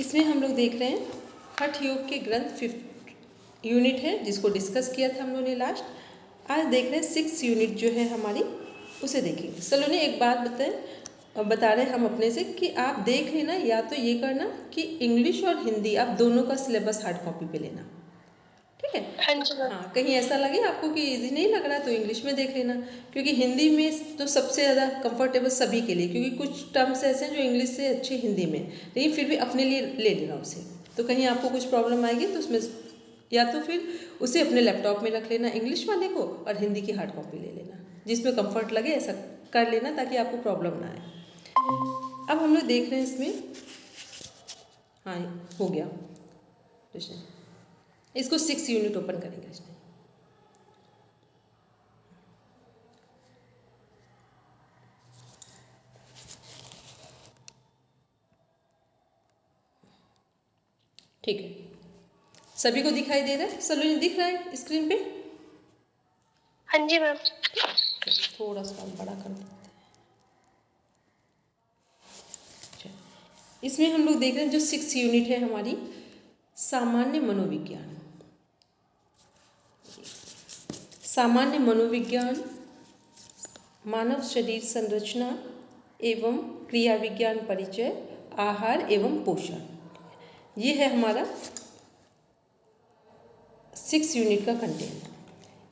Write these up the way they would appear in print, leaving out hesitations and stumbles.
इसमें हम लोग देख रहे हैं हठ योग के ग्रंथ 5th यूनिट है जिसको डिस्कस किया था हम लोगों ने लास्ट। आज देख रहे हैं 6th यूनिट जो है हमारी, उसे देखेंगे। सलोनी एक बात बता रहे हैं हम अपने से कि आप देख लेना, या तो ये करना कि इंग्लिश और हिंदी आप दोनों का सिलेबस हार्ड कॉपी पे लेना, ठीक है? हाँ, कहीं ऐसा लगे आपको कि इजी नहीं लग रहा तो इंग्लिश में देख लेना, क्योंकि हिंदी में तो सबसे ज़्यादा कंफर्टेबल सभी के लिए, क्योंकि कुछ टर्म्स ऐसे हैं जो इंग्लिश से अच्छे हिंदी में, लेकिन फिर भी अपने लिए ले लेना उसे। तो कहीं आपको कुछ प्रॉब्लम आएगी तो उसमें या तो फिर उसे अपने लैपटॉप में रख लेना इंग्लिश वाले को, और हिंदी की हार्ड कॉपी ले लेना, जिसमें कंफर्ट लगे ऐसा कर लेना ताकि आपको प्रॉब्लम ना आए। अब हम लोग देख रहे हैं इसमें, हाँ हो गया क्वेश्चन। इसको 6th यूनिट ओपन करेंगे इसमें। ठीक है, सभी को दिखाई दे रहा है? सलोनी दिख रहा है स्क्रीन पे? हाँ जी मैम। थोड़ा सा बड़ा कर देते हैं। इसमें हम लोग देख रहे हैं जो 6th यूनिट है हमारी, सामान्य मनोविज्ञान। सामान्य मनोविज्ञान, मानव शरीर संरचना एवं क्रिया विज्ञान परिचय, आहार एवं पोषण, ये है हमारा 6th यूनिट का कंटेंट।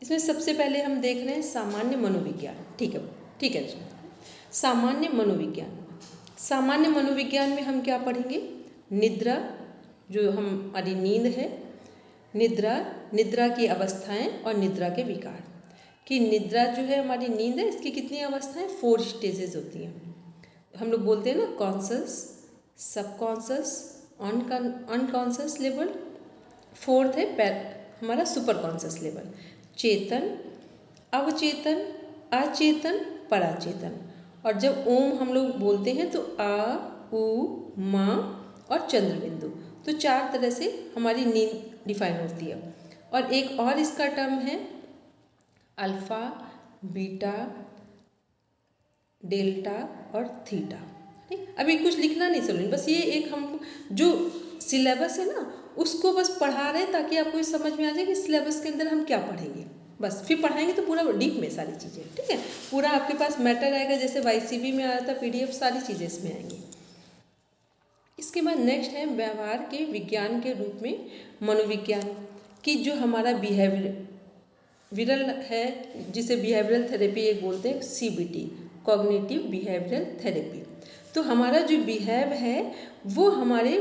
इसमें सबसे पहले हम देख रहे हैं सामान्य मनोविज्ञान। ठीक है सामान्य मनोविज्ञान। सामान्य मनोविज्ञान में हम क्या पढ़ेंगे? निद्रा, जो हमारी नींद है, निद्रा की अवस्थाएं और निद्रा के विकार। कि निद्रा जो है हमारी नींद है, इसकी कितनी अवस्थाएं? 4 स्टेजेस होती हैं। हम लोग बोलते हैं ना, conscious, subconscious, unconscious level, 4th है हमारा सुपर कॉन्शस लेवल, चेतन, अवचेतन, अचेतन, पराचेतन। और जब ओम हम लोग बोलते हैं तो आ, उ, मा और चंद्र बिंदु। तो 4 तरह से हमारी नींद डिफाइन होती है। और एक और इसका टर्म है अल्फा, बीटा, डेल्टा और थीटा। ठीक, अभी कुछ लिखना नहीं सलोनी, बस ये एक हम जो सिलेबस है ना उसको बस पढ़ा रहे हैं ताकि आपको ये समझ में आ जाए कि सिलेबस के अंदर हम क्या पढ़ेंगे। बस फिर पढ़ाएंगे तो पूरा डीप में सारी चीज़ें, ठीक है? पूरा आपके पास मैटर आएगा, जैसे YCB में आया था PDF, सारी चीज़ें इसमें आएंगी। इसके बाद नेक्स्ट है व्यवहार के विज्ञान के रूप में मनोविज्ञान, की जो हमारा बिहेवियरल है, जिसे बिहेवियरल थेरेपी एक बोलते हैं, CBT, कॉग्निटिव बिहेवियरल थेरेपी। तो हमारा जो बिहेव है वो हमारे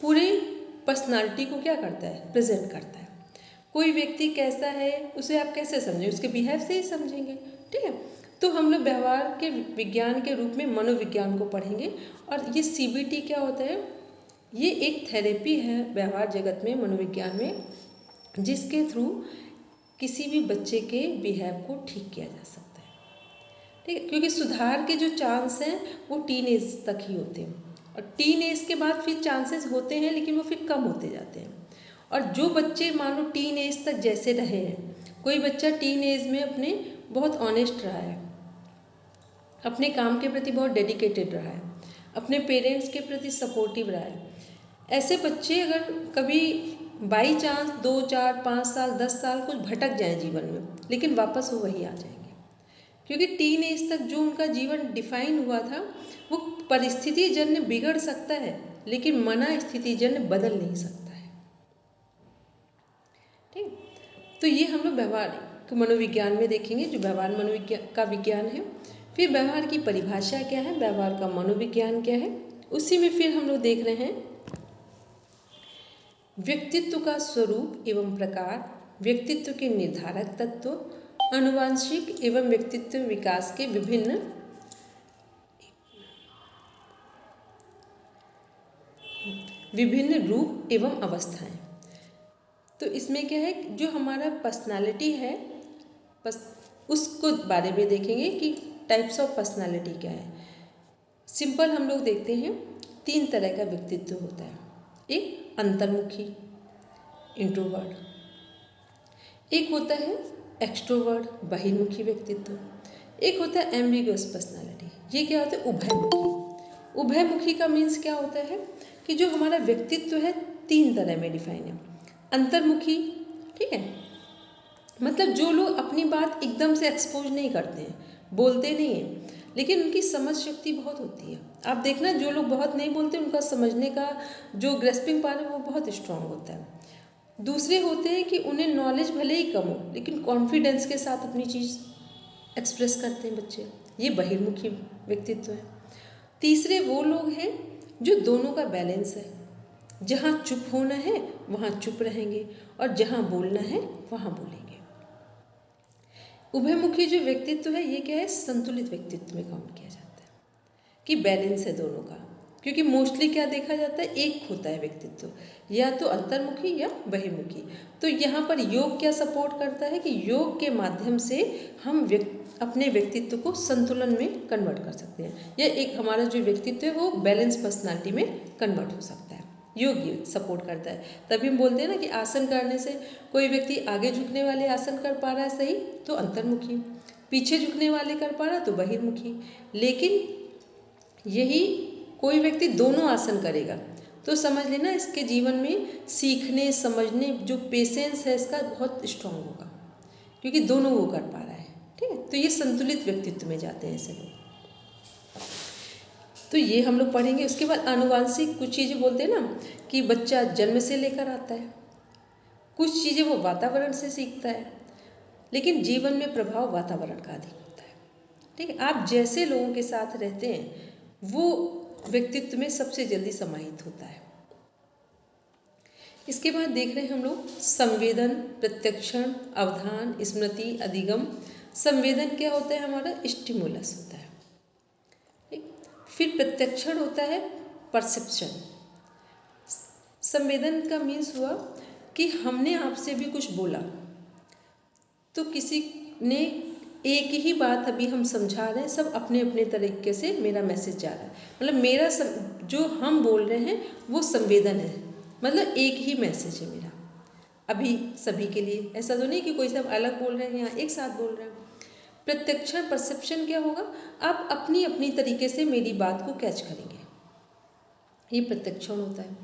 पूरे पर्सनालिटी को क्या करता है? प्रेजेंट करता है। कोई व्यक्ति कैसा है उसे आप कैसे समझें? उसके बिहेव से ही समझेंगे, ठीक है? तो हम लोग व्यवहार के विज्ञान के रूप में मनोविज्ञान को पढ़ेंगे। और ये CBT क्या होता है? ये एक थेरेपी है व्यवहार जगत में, मनोविज्ञान में, जिसके थ्रू किसी भी बच्चे के बिहेव को ठीक किया जा सकता है, ठीक है? क्योंकि सुधार के जो चांस हैं वो टीन एज तक ही होते हैं, और टीन एज के बाद फिर चांसेस होते हैं लेकिन वो फिर कम होते जाते हैं। और जो बच्चे मान लो टीन एज तक जैसे रहे हैं, कोई बच्चा टीन एज में अपने बहुत ऑनेस्ट रहा है, अपने काम के प्रति बहुत डेडिकेटेड रहा है, अपने पेरेंट्स के प्रति सपोर्टिव रहा है, ऐसे बच्चे अगर कभी बाई चांस 2, 4, 5 साल, 10 साल कुछ भटक जाए जीवन में, लेकिन वापस वो वही आ जाएंगे, क्योंकि टीन एज तक जो उनका जीवन डिफाइन हुआ था वो परिस्थिति जन्य बिगड़ सकता है लेकिन मना स्थिति जन्य बदल नहीं सकता है, ठीक? तो ये हम लोग व्यवहार मनोविज्ञान में देखेंगे, जो व्यवहार मनोविज्ञान का विज्ञान है। फिर व्यवहार की परिभाषा क्या है, व्यवहार का मनोविज्ञान क्या है, उसी में फिर हम लोग देख रहे हैं व्यक्तित्व का स्वरूप एवं प्रकार, व्यक्तित्व के निर्धारक तत्व, आनुवांशिक एवं व्यक्तित्व विकास के विभिन्न रूप एवं अवस्थाएं। तो इसमें क्या है, जो हमारा पर्सनालिटी है उसको बारे में देखेंगे कि टाइप्स ऑफ पर्सनालिटी क्या है। सिंपल हम लोग देखते हैं 3 तरह का व्यक्तित्व होता है। एक अंतर्मुखी, इंट्रोवर्ट, एक होता है एक्सट्रोवर्ट, बहिर्मुखी व्यक्तित्व, एक होता है एम्बिगुअस पर्सनालिटी। ये क्या होता है? उभयमुखी। उभयमुखी का मीन्स क्या होता है कि जो हमारा व्यक्तित्व है 3 तरह में डिफाइन है। अंतर्मुखी, ठीक है, मतलब जो लोग अपनी बात एकदम से एक्सपोज नहीं करते हैं, बोलते नहीं हैं, लेकिन उनकी समझ शक्ति बहुत होती है। आप देखना जो लोग बहुत नहीं बोलते उनका समझने का जो ग्रेस्पिंग पावर है वो बहुत स्ट्रांग होता है। दूसरे होते हैं कि उन्हें नॉलेज भले ही कम हो लेकिन कॉन्फिडेंस के साथ अपनी चीज़ एक्सप्रेस करते हैं बच्चे, ये बहिर्मुखी व्यक्तित्व है। तीसरे वो लोग हैं जो दोनों का बैलेंस है, जहाँ चुप होना है वहाँ चुप रहेंगे और जहाँ बोलना है वहाँ बोलेंगे। उभयमुखी जो व्यक्तित्व है ये क्या है, संतुलित व्यक्तित्व में काउंट किया जाता है कि बैलेंस है दोनों का, क्योंकि मोस्टली क्या देखा जाता है, एक होता है व्यक्तित्व, या तो अंतर्मुखी या बहिर्मुखी। तो यहाँ पर योग क्या सपोर्ट करता है कि योग के माध्यम से हम अपने व्यक्तित्व को संतुलन में कन्वर्ट कर सकते हैं, या एक हमारा जो व्यक्तित्व है वो बैलेंस पर्सनालिटी में कन्वर्ट हो सकता है। योग सपोर्ट करता है। तभी हम बोलते हैं ना कि आसन करने से कोई व्यक्ति आगे झुकने वाले आसन कर पा रहा है सही तो अंतर्मुखी, पीछे झुकने वाले कर पा रहा है तो बहिर्मुखी। लेकिन यही कोई व्यक्ति दोनों आसन करेगा तो समझ लेना इसके जीवन में सीखने समझने जो पेशेंस है इसका बहुत स्ट्रांग होगा, क्योंकि दोनों वो कर पा रहा है। ठीक है, तो ये संतुलित व्यक्तित्व में जाते हैं ऐसे लोग। तो ये हम लोग पढ़ेंगे। उसके बाद आनुवांशिक कुछ चीज़ें बोलते हैं ना कि बच्चा जन्म से लेकर आता है, कुछ चीज़ें वो वातावरण से सीखता है, लेकिन जीवन में प्रभाव वातावरण का अधिक होता है। ठीक है, आप जैसे लोगों के साथ रहते हैं वो व्यक्तित्व में सबसे जल्दी समाहित होता है। इसके बाद देख रहे हैं हम लोग संवेदन, प्रत्यक्षण, अवधान, स्मृति, अधिगम। संवेदन क्या होता है, हमारा स्टिमुलस होता है। फिर प्रत्यक्षण होता है परसेप्शन। संवेदन का मीन्स हुआ कि हमने आपसे भी कुछ बोला तो किसी ने एक ही बात अभी हम समझा रहे हैं, सब अपने अपने तरीके से मेरा मैसेज जा रहा है, मतलब मेरा जो हम बोल रहे हैं वो संवेदन है, मतलब एक ही मैसेज है मेरा अभी सभी के लिए। ऐसा तो नहीं कि कोई सब अलग बोल रहे हैं, यहाँ एक साथ बोल रहे हैं। प्रत्यक्षण परसेप्शन क्या होगा, आप अपनी अपनी तरीके से मेरी बात को कैच करेंगे, ये प्रत्यक्षण होता है।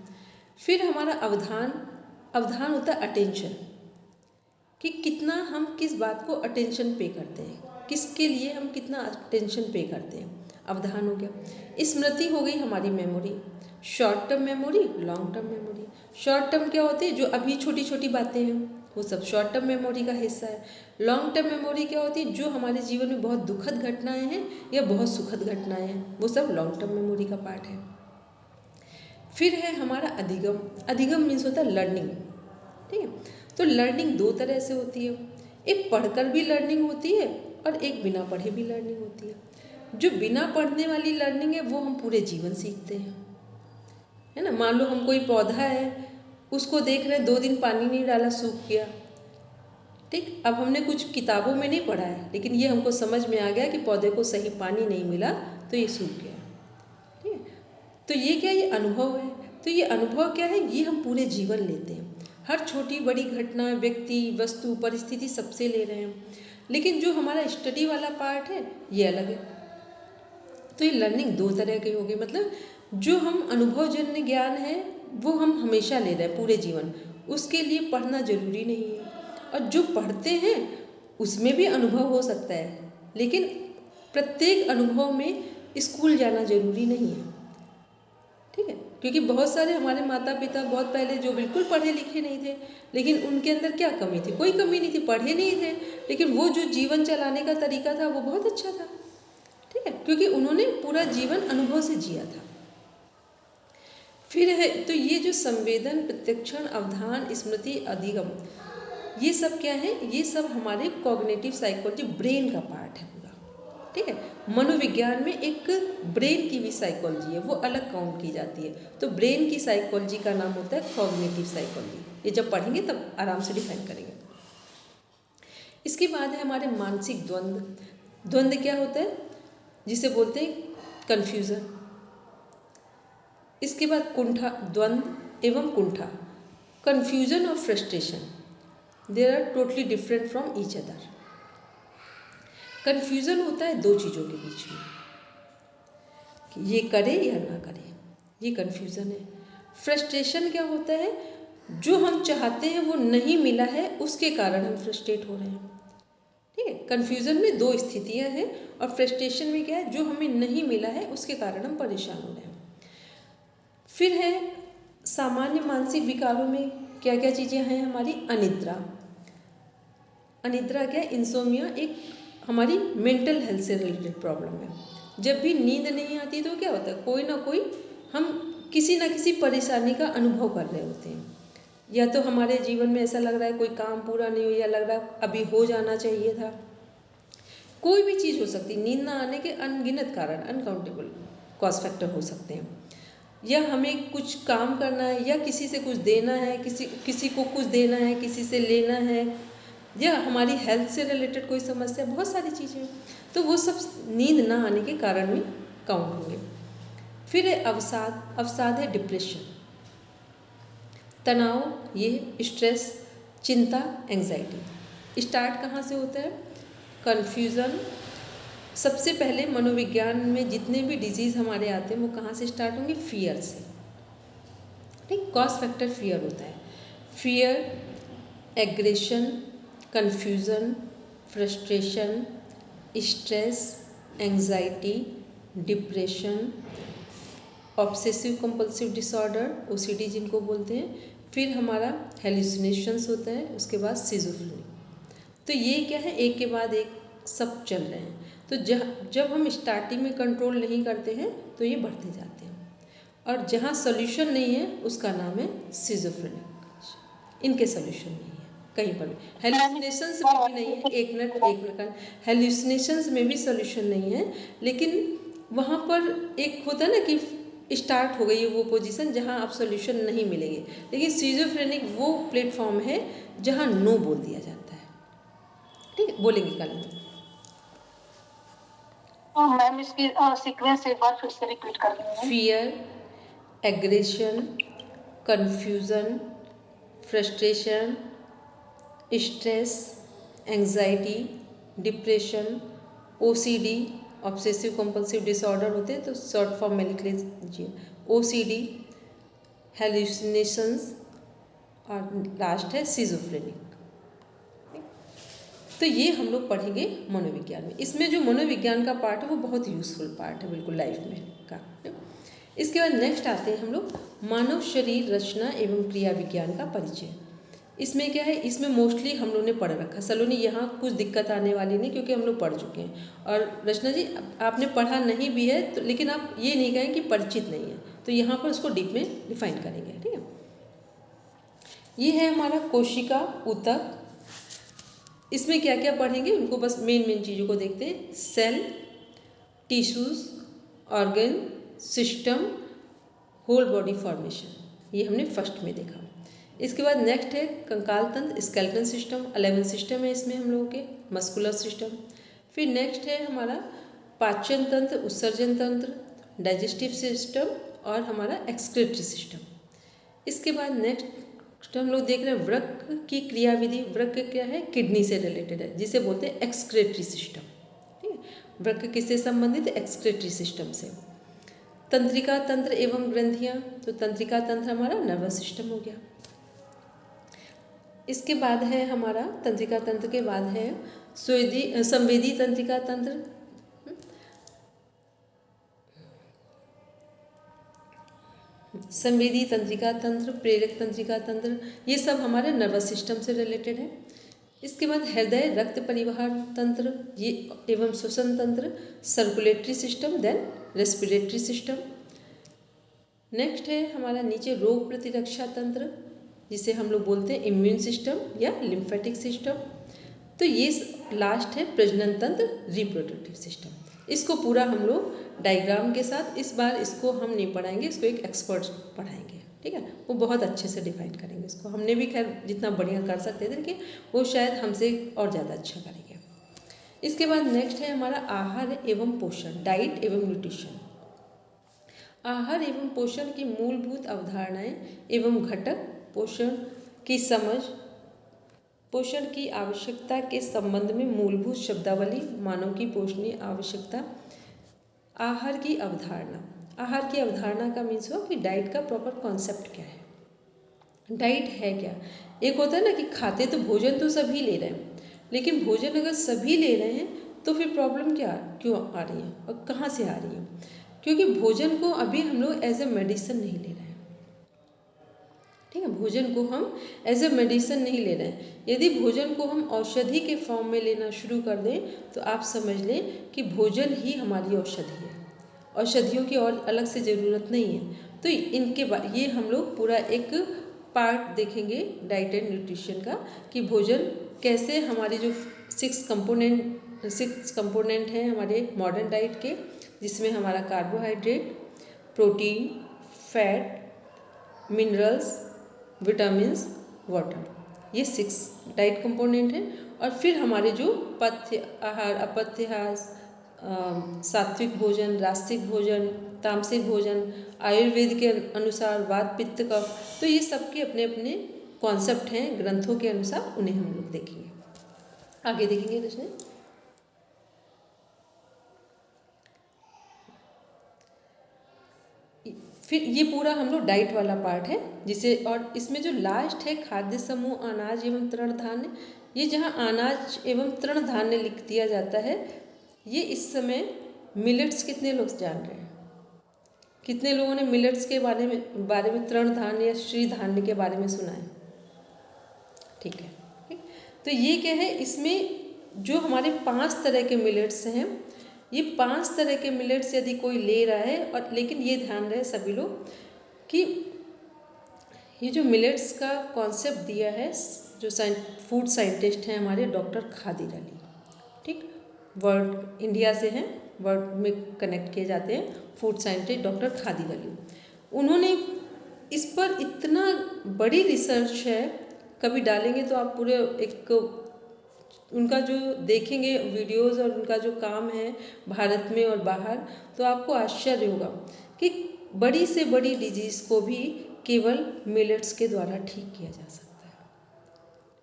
फिर हमारा अवधान, अवधान होता है अटेंशन, कि कितना हम किस बात को अटेंशन पे करते हैं, किसके लिए हम कितना अटेंशन पे करते हैं, अवधान हो गया। स्मृति हो गई हमारी memory, short term memory, long term memory. Short term क्या होती है, जो अभी छोटी छोटी बातें हैं वो सब शॉर्ट टर्म मेमोरी का हिस्सा है। लॉन्ग टर्म मेमोरी क्या होती है, जो हमारे जीवन में बहुत दुखद घटनाएं हैं या बहुत सुखद घटनाएं हैं, वो सब लॉन्ग टर्म मेमोरी का पार्ट है। फिर है हमारा अधिगम। अधिगम मीन्स होता है लर्निंग। ठीक है, तो लर्निंग 2 तरह से होती है, एक पढ़कर भी लर्निंग होती है और एक बिना पढ़े भी लर्निंग होती है। जो बिना पढ़ने वाली लर्निंग है वो हम पूरे जीवन सीखते हैं, है ना। मान लो हम कोई पौधा है उसको देख रहे हैं, 2 दिन पानी नहीं डाला सूख गया, ठीक। अब हमने कुछ किताबों में नहीं पढ़ा है लेकिन ये हमको समझ में आ गया कि पौधे को सही पानी नहीं मिला तो ये सूख गया, ठीक है। तो ये क्या, ये अनुभव है। तो ये अनुभव क्या है, ये हम पूरे जीवन लेते हैं, हर छोटी बड़ी घटना, व्यक्ति, वस्तु, परिस्थिति सबसे ले रहे हैं। लेकिन जो हमारा स्टडी वाला पार्ट है ये अलग है। तो ये लर्निंग 2 तरह की होगी, मतलब जो हम अनुभवजन्य ज्ञान है वो हम हमेशा ले रहे हैं पूरे जीवन, उसके लिए पढ़ना जरूरी नहीं है। और जो पढ़ते हैं उसमें भी अनुभव हो सकता है, लेकिन प्रत्येक अनुभव में स्कूल जाना जरूरी नहीं है, ठीक है। क्योंकि बहुत सारे हमारे माता पिता बहुत पहले जो बिल्कुल पढ़े लिखे नहीं थे, लेकिन उनके अंदर क्या कमी थी, कोई कमी नहीं थी, पढ़े नहीं थे, लेकिन वो जो जीवन चलाने का तरीका था वो बहुत अच्छा था, ठीक है, क्योंकि उन्होंने पूरा जीवन अनुभव से जिया था। फिर है तो ये जो संवेदन, प्रत्यक्षण, अवधान, स्मृति, अधिगम, ये सब क्या है, ये सब हमारे कॉग्निटिव साइकोलॉजी, ब्रेन का पार्ट है पूरा, ठीक है। मनोविज्ञान में एक ब्रेन की भी साइकोलॉजी है, वो अलग काउंट की जाती है। तो ब्रेन की साइकोलॉजी का नाम होता है कॉग्निटिव साइकोलॉजी। ये जब पढ़ेंगे तब आराम से डिफाइन करेंगे। इसके बाद है हमारे मानसिक द्वंद्व। द्वंद्व क्या होता है, जिसे बोलते हैं कन्फ्यूज़न। इसके बाद कुंठा, द्वंद्व एवं कुंठा, कन्फ्यूजन और frustration, there are totally different from each other. Confusion होता है 2 चीज़ों के बीच में, कि ये करे या ना करे, ये कन्फ्यूज़न है। फ्रस्ट्रेशन क्या होता है, जो हम चाहते हैं वो नहीं मिला है उसके कारण हम फ्रस्ट्रेट हो रहे हैं। ठीक है, कन्फ्यूज़न में दो स्थितियां हैं और फ्रस्ट्रेशन में क्या है, जो हमें नहीं मिला है उसके कारण हम परेशान हो रहे हैं। फिर है सामान्य मानसिक विकारों में क्या क्या चीज़ें हैं हमारी, अनिद्रा। अनिद्रा क्या है, इंसोमिया, एक हमारी मेंटल हेल्थ से रिलेटेड प्रॉब्लम है। जब भी नींद नहीं आती तो क्या होता है, कोई ना कोई हम किसी ना किसी परेशानी का अनुभव कर रहे होते हैं। या तो हमारे जीवन में ऐसा लग रहा है कोई काम पूरा नहीं हुआ, या लग रहा है अभी हो जाना चाहिए था। कोई भी चीज़ हो सकती है, नींद ना आने के अनगिनत कारण, अनकाउंटेबल कॉज फैक्टर हो सकते हैं। या हमें कुछ काम करना है, या किसी से कुछ देना है, किसी को कुछ देना है, किसी से लेना है, या हमारी हेल्थ से रिलेटेड कोई समस्या, बहुत सारी चीज़ें, तो वो सब नींद ना आने के कारण में काउंट होंगे। फिर है अवसाद। अवसाद है डिप्रेशन, तनाव, ये स्ट्रेस, चिंता, एंजाइटी। स्टार्ट कहाँ से होता है, कन्फ्यूज़न। सबसे पहले मनोविज्ञान में जितने भी डिजीज़ हमारे आते हैं वो कहाँ से स्टार्ट होंगे, फियर से। ठीक, कॉज फैक्टर फियर होता है। Fear, aggression, confusion, frustration, stress, anxiety, depression, obsessive compulsive disorder, OCD जिनको बोलते हैं। फिर हमारा हेलुसिनेशंस होता है, उसके बाद सिजोफ्रेनिक। तो ये क्या है, एक के बाद एक सब चल रहे हैं। तो जब हम स्टार्टिंग में कंट्रोल नहीं करते हैं तो ये बढ़ते जाते हैं, और जहाँ सोल्यूशन नहीं है उसका नाम है सिजोफ्रेनिक। इनके सोल्यूशन नहीं है कहीं पर भी। हेलुसिनेशंस में भी नहीं है, एक मिनट का, हेलुसिनेशंस में भी सोल्यूशन नहीं है, लेकिन वहाँ पर एक होता है ना कि स्टार्ट हो गई है वो पोजीशन जहाँ आप सोल्यूशन नहीं मिलेंगे। लेकिन सिजोफ्रेनिक वो प्लेटफॉर्म है जहाँ नो बोल दिया जाता है। ठीक है, बोलेंगे कल में। मैम इसकी सीक्वेंस एक बार फिर से रिपीट कर देंगे। Fear, aggression, confusion, frustration, stress, anxiety, depression, OCD, obsessive compulsive disorder होते हैं, तो शॉर्ट फॉर्म में लिख लीजिए ओसीडी, हेलुसिनेशंस, और लास्ट है सिजोफ्रेनिक। तो ये हम लोग पढ़ेंगे मनोविज्ञान में। इसमें जो मनोविज्ञान का पार्ट है वो बहुत यूज़फुल पार्ट है बिल्कुल लाइफ में का। इसके बाद नेक्स्ट आते हैं हम लोग मानव शरीर रचना एवं क्रिया विज्ञान का परिचय। इसमें क्या है, इसमें मोस्टली हम लोग ने पढ़ रखा। सलोनी यहाँ कुछ दिक्कत आने वाली नहीं क्योंकि हम लोग पढ़ चुके हैं। और रचना जी आपने पढ़ा नहीं भी है तो, लेकिन आप ये नहीं कहें कि परिचित नहीं है, तो यहाँ पर उसको डीप में डिफाइन करेंगे। ठीक है, ये है हमारा कोशिका ऊतक। इसमें क्या क्या पढ़ेंगे उनको बस मेन चीज़ों को देखते हैं। Cell, tissues, organ, system, whole body formation, ये हमने फर्स्ट में देखा। इसके बाद नेक्स्ट है कंकाल तंत्र, स्केलेटन सिस्टम, 11 सिस्टम है इसमें हम लोगों के, मस्कुलर सिस्टम। फिर नेक्स्ट है हमारा पाचन तंत्र, उत्सर्जन तंत्र, डाइजेस्टिव सिस्टम और हमारा एक्सक्रीटरी सिस्टम। इसके बाद नेक्स्ट हम लोग देख रहे हैं वृक्क की क्रियाविधि। वृक्क क्या है, किडनी से रिलेटेड है, जिसे बोलते हैं एक्सक्रीटरी सिस्टम। ठीक है, वृक्क किससे संबंधित है, एक्सक्रीटरी सिस्टम से। तंत्रिका तंत्र एवं ग्रंथियाँ, तो तंत्रिका तंत्र हमारा नर्वस सिस्टम हो गया। इसके बाद है हमारा तंत्रिका तंत्र के बाद है संवेदी तंत्रिका तंत्र, संवेदी तंत्रिका तंत्र, प्रेरक तंत्रिका तंत्र, ये सब हमारे नर्वस सिस्टम से रिलेटेड है। इसके बाद हृदय रक्त परिवहन तंत्र ये एवं श्वसन तंत्र, circulatory system, then respiratory system. Next है हमारा नीचे रोग प्रतिरक्षा तंत्र, जिसे हम लोग बोलते हैं इम्यून सिस्टम या लिम्फेटिक सिस्टम। तो ये लास्ट है प्रजनन तंत्र, रिप्रोडक्टिव सिस्टम। इसको पूरा हम लोग डायग्राम के साथ, इस बार इसको हम नहीं पढ़ाएंगे, इसको एक एक्सपर्ट पढ़ाएंगे। ठीक है, वो बहुत अच्छे से डिफाइन करेंगे इसको। हमने भी खैर जितना बढ़िया कर सकते थे कि वो शायद हमसे और ज़्यादा अच्छा करेंगे। इसके बाद नेक्स्ट है हमारा आहार एवं पोषण, डाइट एवं न्यूट्रिशन। आहार एवं पोषण की मूलभूत अवधारणाएं एवं घटक, पोषण की समझ, पोषण की आवश्यकता के संबंध में मूलभूत शब्दावली, मानव की पोषणीय आवश्यकता, आहार की अवधारणा, आहार की अवधारणा का मीन्स हुआ कि डाइट का प्रॉपर कॉन्सेप्ट क्या है, डाइट है क्या। एक होता है ना कि खाते तो भोजन तो सभी ले रहे हैं, लेकिन भोजन अगर सभी ले रहे हैं तो फिर प्रॉब्लम क्यों आ रही है और कहाँ से आ रही है? क्योंकि भोजन को अभी हम लोग एज ए मेडिसिन नहीं ले रहे हैं। ठीक है, भोजन को हम एज ए मेडिसिन नहीं ले रहे हैं। यदि भोजन को हम औषधि के फॉर्म में लेना शुरू कर दें तो आप समझ लें कि भोजन ही हमारी औषधि है, औषधियों की और अलग से ज़रूरत नहीं है। तो इनके बाद ये हम लोग पूरा एक पार्ट देखेंगे डाइट एंड न्यूट्रिशन का, कि भोजन कैसे हमारे जो सिक्स कंपोनेंट हैं हमारे मॉडर्न डाइट के, जिसमें हमारा carbohydrate, protein, fat, minerals, vitamins, water, ये 6 डाइट कंपोनेंट हैं। और फिर हमारे जो पथ्य आहार, अपथ्य आहार, सात्विक भोजन, रास्तिक भोजन, तामसिक भोजन, आयुर्वेद के अनुसार वात पित्त कफ, तो ये सबके अपने अपने कॉन्सेप्ट हैं ग्रंथों के अनुसार, उन्हें हम लोग देखेंगे। आगे देखेंगे कृष्ण। फिर ये पूरा हम लोग डाइट वाला पार्ट है जिसे, और इसमें जो लास्ट है खाद्य समूह अनाज एवं तृण धान्य, ये जहाँ अनाज एवं तृण धान्य लिख दिया जाता है, ये इस समय मिलेट्स कितने लोग जान रहे हैं? कितने लोगों ने मिलेट्स के बारे में तृण धान्य या श्री धान्य के बारे में सुना है? ठीक है, तो ये क्या है, इसमें जो हमारे 5 तरह के मिलेट्स हैं, ये 5 तरह के मिलेट्स यदि कोई ले रहा है, और लेकिन ये ध्यान रहे सभी लोग कि ये जो मिलेट्स का कॉन्सेप्ट दिया है जो फूड साइंटिस्ट हैं हमारे डॉक्टर खादिर अली, ठीक, वर्ल्ड इंडिया से हैं, वर्ल्ड में कनेक्ट किए जाते हैं food scientist doctor Khadir Ali. उन्होंने इस पर इतना बड़ी रिसर्च है, कभी डालेंगे तो आप पूरे एक उनका जो देखेंगे वीडियोस और उनका जो काम है भारत में और बाहर, तो आपको आश्चर्य होगा कि बड़ी से बड़ी डिजीज़ को भी केवल मिलेट्स के द्वारा ठीक किया जा सकता है,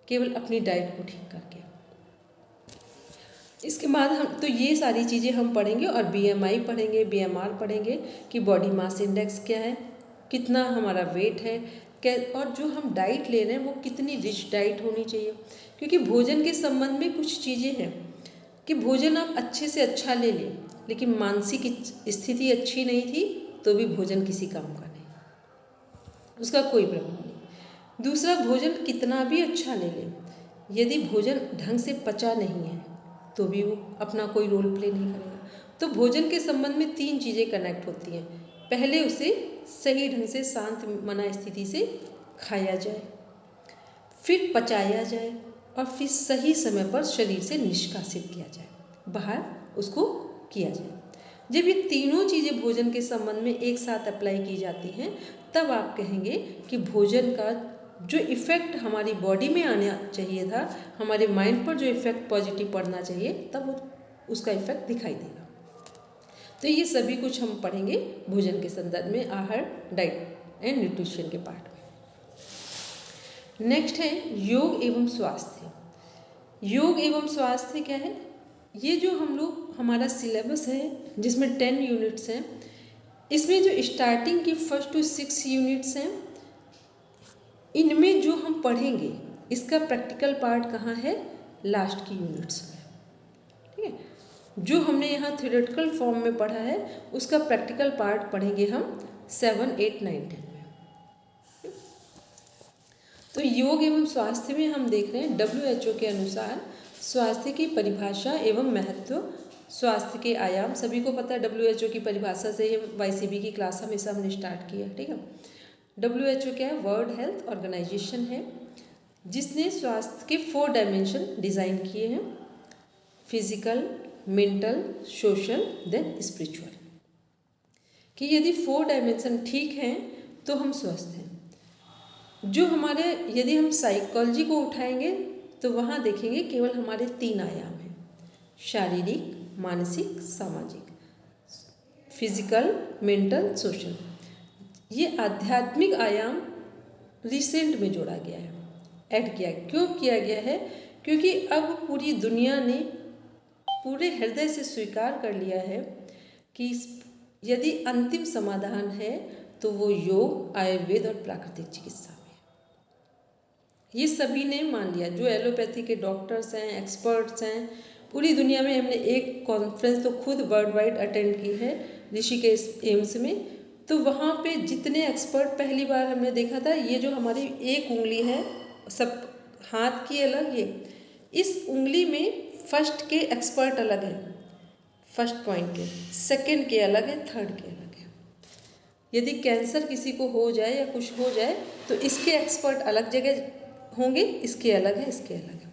केवल अपनी डाइट को ठीक करके। इसके बाद हम तो ये सारी चीज़ें हम पढ़ेंगे, और BMI पढ़ेंगे, BMR पढ़ेंगे कि बॉडी मास इंडेक्स क्या है, कितना हमारा वेट है, और जो हम डाइट ले रहे हैं वो कितनी रिच डाइट होनी चाहिए। क्योंकि भोजन के संबंध में कुछ चीज़ें हैं कि भोजन आप अच्छे से अच्छा ले लें, लेकिन मानसिक स्थिति अच्छी नहीं थी तो भी भोजन किसी काम का नहीं, उसका कोई प्रभाव नहीं। दूसरा, भोजन कितना भी अच्छा ले लें, यदि भोजन ढंग से पचा नहीं है तो भी वो अपना कोई रोल प्ले नहीं करेगा। तो भोजन के संबंध में 3 चीज़ें कनेक्ट होती हैं। पहले उसे सही ढंग से शांत मना स्थिति से खाया जाए, फिर पचाया जाए, और फिर सही समय पर शरीर से निष्कासित किया जाए, बाहर उसको किया जाए। जब ये तीनों चीज़ें भोजन के संबंध में एक साथ अप्लाई की जाती हैं, तब आप कहेंगे कि भोजन का जो इफ़ेक्ट हमारी बॉडी में आना चाहिए था, हमारे माइंड पर जो इफ़ेक्ट पॉजिटिव पड़ना चाहिए, तब उसका इफ़ेक्ट दिखाई देगा। तो ये सभी कुछ हम पढ़ेंगे भोजन के संदर्भ में, आहार, डाइट एंड न्यूट्रिशन के पार्ट में। नेक्स्ट है योग एवं स्वास्थ्य। योग एवं स्वास्थ्य क्या है? ये जो हम लोग हमारा सिलेबस है जिसमें 10 यूनिट्स हैं, इसमें जो स्टार्टिंग की 1 to 6 यूनिट्स हैं, इनमें जो हम पढ़ेंगे इसका प्रैक्टिकल पार्ट कहाँ है? लास्ट की यूनिट्स में। ठीक है, जो हमने यहाँ थ्योरेटिकल फॉर्म में पढ़ा है उसका प्रैक्टिकल पार्ट पढ़ेंगे हम 7, 8, 9, 10 में। तो योग एवं स्वास्थ्य में हम देख रहे हैं WHO के अनुसार स्वास्थ्य की परिभाषा एवं महत्व, स्वास्थ्य के आयाम। सभी को पता है WHO की परिभाषा से ये YCB की क्लास हमेशा हमने स्टार्ट किया। ठीक है, WHO क्या है? वर्ल्ड हेल्थ ऑर्गेनाइजेशन है, जिसने स्वास्थ्य के 4 डायमेंशन डिज़ाइन किए हैं, physical, mental, social, then spiritual. कि यदि 4 डायमेंशन ठीक हैं तो हम स्वस्थ हैं। जो हमारे, यदि हम साइकोलॉजी को उठाएंगे तो वहाँ देखेंगे केवल हमारे 3 आयाम हैं, शारीरिक, मानसिक, सामाजिक, फिजिकल, मेंटल, सोशल। ये आध्यात्मिक आयाम रिसेंट में जोड़ा गया है, ऐड किया। क्यों किया गया है? क्योंकि अब पूरी दुनिया ने पूरे हृदय से स्वीकार कर लिया है कि यदि अंतिम समाधान है तो वो योग, आयुर्वेद और प्राकृतिक चिकित्सा में। ये सभी ने मान लिया, जो एलोपैथी के डॉक्टर्स हैं, एक्सपर्ट्स हैं, पूरी दुनिया में। हमने एक कॉन्फ्रेंस तो खुद वर्ल्ड वाइड अटेंड की है ऋषिकेश एम्स में, तो वहाँ पे जितने एक्सपर्ट, पहली बार हमने देखा था ये जो हमारी एक उंगली है, सब हाथ की अलग, ये इस उंगली में फर्स्ट के एक्सपर्ट अलग है, फर्स्ट पॉइंट के, सेकंड के अलग है, थर्ड के अलग है। यदि कैंसर किसी को हो जाए या कुछ हो जाए तो इसके एक्सपर्ट अलग जगह होंगे, इसके अलग है, इसके अलग है।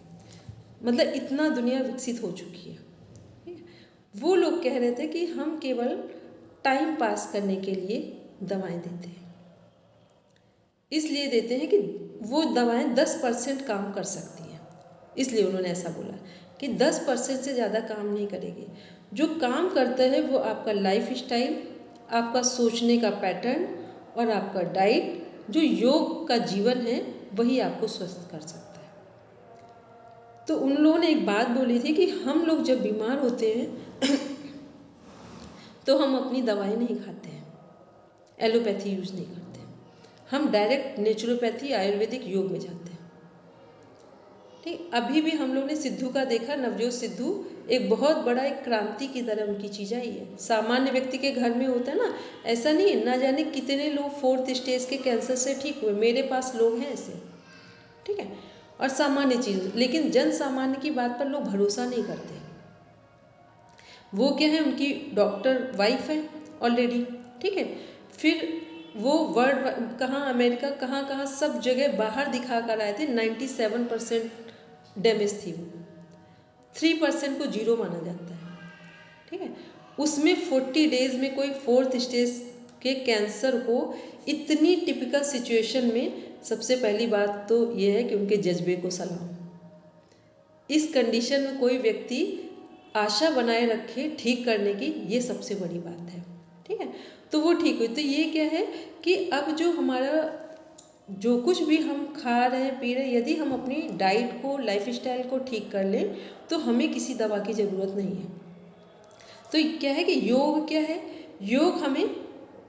मतलब इतना दुनिया विकसित हो चुकी है। वो लोग कह रहे थे कि हम केवल टाइम पास करने के लिए दवाएं देते हैं, इसलिए देते हैं कि वो दवाएं 10% काम कर सकती हैं, इसलिए उन्होंने ऐसा बोला कि 10% से ज़्यादा काम नहीं करेगी। जो काम करता है वो आपका लाइफ स्टाइल, आपका सोचने का पैटर्न और आपका डाइट, जो योग का जीवन है, वही आपको स्वस्थ कर सकता है। तो उन लोगों ने एक बात बोली थी कि हम लोग जब बीमार होते हैं तो हम अपनी दवाई नहीं खाते हैं, एलोपैथी यूज़ नहीं करते, हम डायरेक्ट नेचुरोपैथी, आयुर्वेदिक योग में जाते हैं। ठीक, अभी भी हम लोग ने सिद्धू का देखा, नवजोत सिद्धू एक बहुत बड़ा एक क्रांति की तरह उनकी चीज़ आई है। सामान्य व्यक्ति के घर में होता है ना, ऐसा नहीं है, ना जाने कितने लोग 4th स्टेज के कैंसर से ठीक हुए, मेरे पास लोग हैं ऐसे, ठीक है। और सामान्य चीज़, लेकिन जन सामान्य की बात पर लोग भरोसा नहीं करते। वो क्या है, उनकी डॉक्टर वाइफ है ऑलरेडी, ठीक है, फिर वो वर्ल्ड कहाँ, अमेरिका कहाँ कहाँ सब जगह बाहर दिखा कर आए थे। 97% डैमेज थी वो, 3% को जीरो माना जाता है, ठीक है। उसमें 40 डेज में कोई 4th स्टेज के कैंसर को इतनी टिपिकल सिचुएशन में, सबसे पहली बात तो ये है कि उनके जज्बे को सलाम। इस कंडीशन में कोई व्यक्ति आशा बनाए रखे ठीक करने की, ये सबसे बड़ी बात है, ठीक है। तो वो ठीक हुई। तो ये क्या है कि अब जो हमारा जो कुछ भी हम खा रहे हैं, पी रहे हैं, यदि हम अपनी डाइट को, लाइफ स्टाइल को ठीक कर लें तो हमें किसी दवा की ज़रूरत नहीं है। तो क्या है कि योग क्या है, योग हमें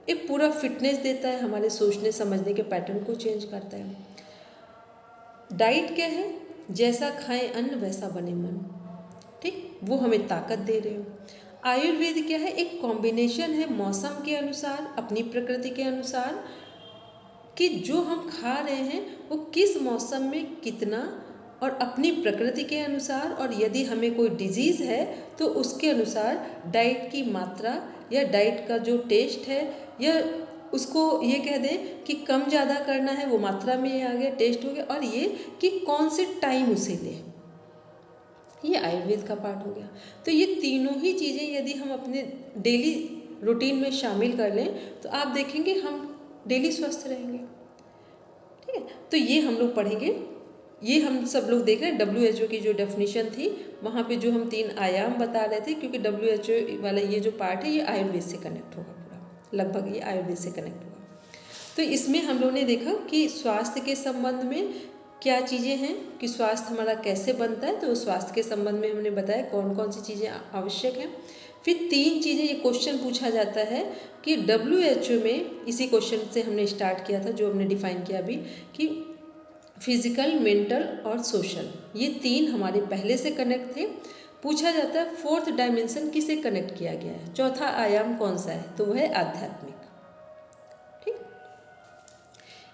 एक पूरा फिटनेस देता है, हमारे सोचने समझने के पैटर्न को चेंज करता है। डाइट क्या है, जैसा खाएं अन्न वैसा बने मन, ठीक, वो हमें ताकत दे रहे हो। आयुर्वेद क्या है, एक कॉम्बिनेशन है मौसम के अनुसार, अपनी प्रकृति के अनुसार, कि जो हम खा रहे हैं वो किस मौसम में कितना, और अपनी प्रकृति के अनुसार, और यदि हमें कोई डिजीज़ है तो उसके अनुसार डाइट की मात्रा या डाइट का जो टेस्ट है, या उसको ये कह दें कि कम ज़्यादा करना है, वो मात्रा में ये आ गया, टेस्ट हो गया, और ये कि कौन से टाइम उसे लें, ये आयुर्वेद का पार्ट हो गया। तो ये तीनों ही चीज़ें यदि हम अपने डेली रूटीन में शामिल कर लें तो आप देखेंगे हम डेली स्वस्थ रहेंगे, ठीक है। तो ये हम लोग पढ़ेंगे, ये हम सब लोग देख रहे हैं। WHO की जो डेफिनेशन थी वहाँ पे जो हम 3 आयाम बता रहे थे, क्योंकि WHO वाला ये जो पार्ट है ये आयुर्वेद से कनेक्ट होगा, पूरा लगभग ये आयुर्वेद से कनेक्ट होगा। तो इसमें हम लोग ने देखा कि स्वास्थ्य के संबंध में क्या चीज़ें हैं, कि स्वास्थ्य हमारा कैसे बनता है, तो स्वास्थ्य के संबंध में हमने बताया कौन कौन सी चीज़ें आवश्यक हैं। फिर 3 चीज़ें, ये क्वेश्चन पूछा जाता है कि WHO में, इसी क्वेश्चन से हमने स्टार्ट किया था जो हमने डिफाइन किया अभी, कि फिजिकल, मेंटल और सोशल, ये 3 हमारे पहले से कनेक्ट थे। पूछा जाता है 4th डायमेंशन किसे कनेक्ट किया गया है, चौथा आयाम कौन सा है, तो वह है आध्यात्मिक, ठीक।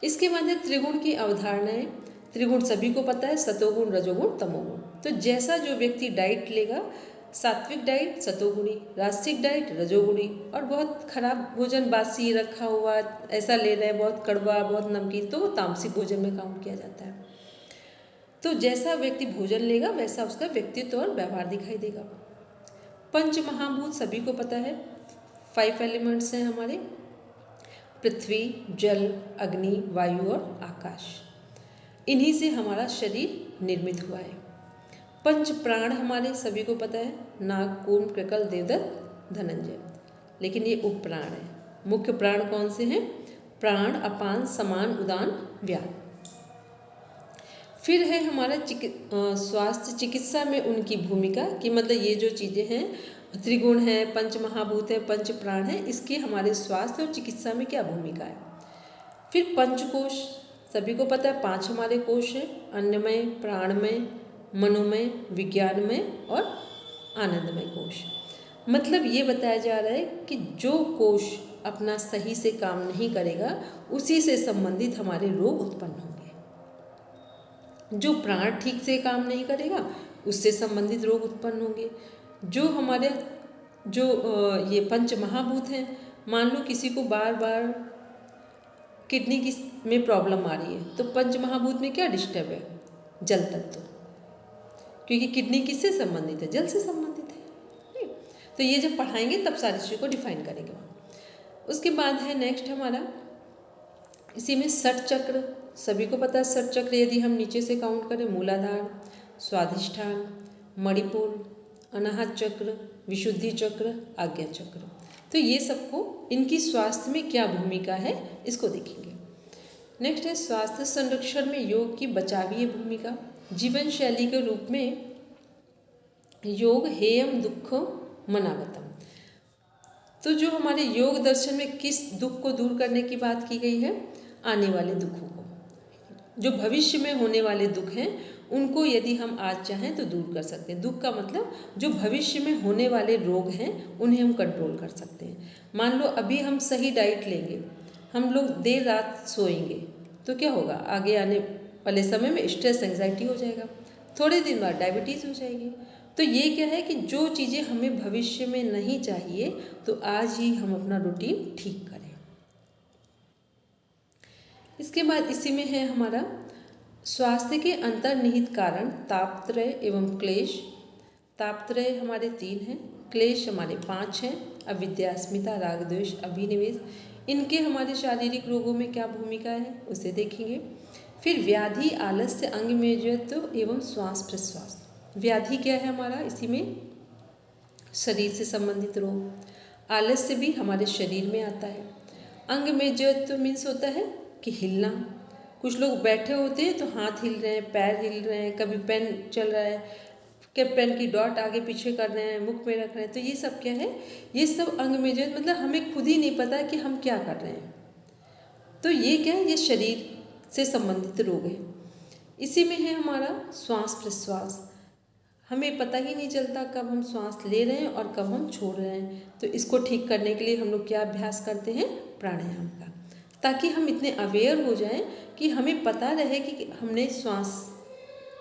इसके बाद है त्रिगुण की अवधारणाएं। त्रिगुण सभी को पता है, सतोगुण, रजोगुण, तमोगुण। तो जैसा जो व्यक्ति डाइट लेगा, सात्विक डाइट सतोगुणी, राजसिक डाइट रजोगुणी, और बहुत खराब भोजन, बासी रखा हुआ ऐसा ले रहे हैं, बहुत कड़वा, बहुत नमकीन, तो वो तामसिक भोजन में काउंट किया जाता है। तो जैसा व्यक्ति भोजन लेगा वैसा उसका व्यक्तित्व और व्यवहार दिखाई देगा। पंच महाभूत सभी को पता है, 5 एलिमेंट्स हैं हमारे, पृथ्वी, जल, अग्नि, वायु और आकाश। इन्हीं से हमारा शरीर निर्मित हुआ है। पंच प्राण हमारे सभी को पता है, नाग, कूर्म, कृकल, देवदत्त, धनंजय। लेकिन ये उपप्राण है। मुख्य प्राण कौन से हैं? प्राण, अपान, समान, उदान, व्यान। फिर है हमारा स्वास्थ्य चिकित्सा में उनकी भूमिका, कि मतलब ये जो चीज़ें हैं त्रिगुण है, पंच महाभूत है, पंच प्राण है, इसकी हमारे स्वास्थ्य और चिकित्सा में क्या भूमिका है। फिर पंचकोश, सभी को पता है 5 हमारे कोश हैं, अन्नमय, प्राणमय, मनोमय, विज्ञानमय और आनंदमय कोश। मतलब ये बताया जा रहा है कि जो कोश अपना सही से काम नहीं करेगा उसी से संबंधित हमारे रोग उत्पन्न होंगे। जो प्राण ठीक से काम नहीं करेगा उससे संबंधित रोग उत्पन्न होंगे। जो हमारे ये पंच महाभूत हैं, मान लो किसी को बार बार किडनी की में प्रॉब्लम आ रही है तो पंच महाभूत में क्या डिस्टर्ब है, जल तत्व, क्योंकि किडनी किससे संबंधित है, जल से संबंधित है। नहीं? तो ये जब पढ़ाएंगे तब सारी चीज़ों को डिफाइन करेंगे। उसके बाद है नेक्स्ट हमारा, इसी में षट चक्र, सभी को पता है षट चक्र यदि हम नीचे से काउंट करें, मूलाधार, स्वाधिष्ठान, मणिपुर, अनाहत चक्र, विशुद्धि चक्र, आज्ञा चक्र। तो ये सबको इनकी स्वास्थ्य में क्या भूमिका है इसको देखेंगे। नेक्स्ट है स्वास्थ्य संरक्षण में योग की बचावीय भूमिका। जीवन शैली के रूप में योग हेयम दुख मनावतम। तो जो हमारे योग दर्शन में किस दुख को दूर करने की बात की गई है, आने वाले दुखों को, जो भविष्य में होने वाले दुख हैं उनको यदि हम आज चाहें तो दूर कर सकते हैं। दुख का मतलब जो भविष्य में होने वाले रोग हैं उन्हें हम कंट्रोल कर सकते हैं। मान लो अभी हम सही डाइट लेंगे, हम लोग देर रात सोएंगे तो क्या होगा, आगे आने वाले समय में स्ट्रेस एंजाइटी हो जाएगा, थोड़े दिन बाद डायबिटीज़ हो जाएगी। तो ये क्या है कि जो चीज़ें हमें भविष्य में नहीं चाहिए तो आज ही हम अपना रूटीन ठीक करें। इसके बाद इसी में है हमारा स्वास्थ्य के अंतर्निहित कारण तापत्रय एवं क्लेश। तापत्रय हमारे 3 हैं, क्लेश हमारे 5 हैं, अविद्या, अस्मिता, राग, द्वेष, अभिनिवेश। इनके हमारे शारीरिक रोगों में क्या भूमिका है उसे देखेंगे। फिर व्याधि, आलस्य, अंगमेजत्व एवं श्वास प्रश्वास। व्याधि क्या है हमारा, इसी में शरीर से संबंधित रोग। आलस्य भी हमारे शरीर में आता है। अंगमेजत्व मीन्स होता है कि हिलना, कुछ लोग बैठे होते हैं तो हाथ हिल रहे हैं, पैर हिल रहे हैं, कभी पेन चल रहा है, क्या पेन की डॉट आगे पीछे कर रहे हैं, मुख में रख रहे हैं, तो ये सब क्या है, ये सब अंगमेजत्व, मतलब हमें खुद ही नहीं पता कि हम क्या कर रहे हैं। तो ये क्या है, ये शरीर से संबंधित रोग है। इसी में है हमारा श्वास प्रश्वास, हमें पता ही नहीं चलता कब हम श्वास ले रहे हैं और कब हम छोड़ रहे हैं। तो इसको ठीक करने के लिए हम लोग क्या अभ्यास करते हैं, प्राणायाम का, ताकि हम इतने अवेयर हो जाएं कि हमें पता रहे कि हमने श्वास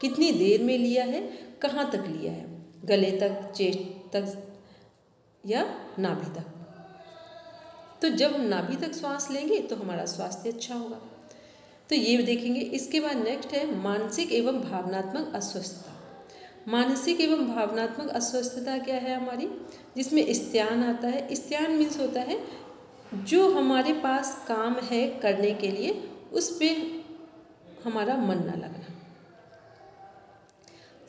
कितनी देर में लिया है, कहाँ तक लिया है, गले तक, चेस्ट तक या नाभि तक। तो जब हम नाभि तक श्वास लेंगे तो हमारा स्वास्थ्य अच्छा होगा। तो ये देखेंगे। इसके बाद नेक्स्ट है मानसिक एवं भावनात्मक अस्वस्थता। मानसिक एवं भावनात्मक अस्वस्थता क्या है हमारी, जिसमें स्त्यान आता है। स्त्यान मीन्स होता है जो हमारे पास काम है करने के लिए उस पर हमारा मन ना लगना।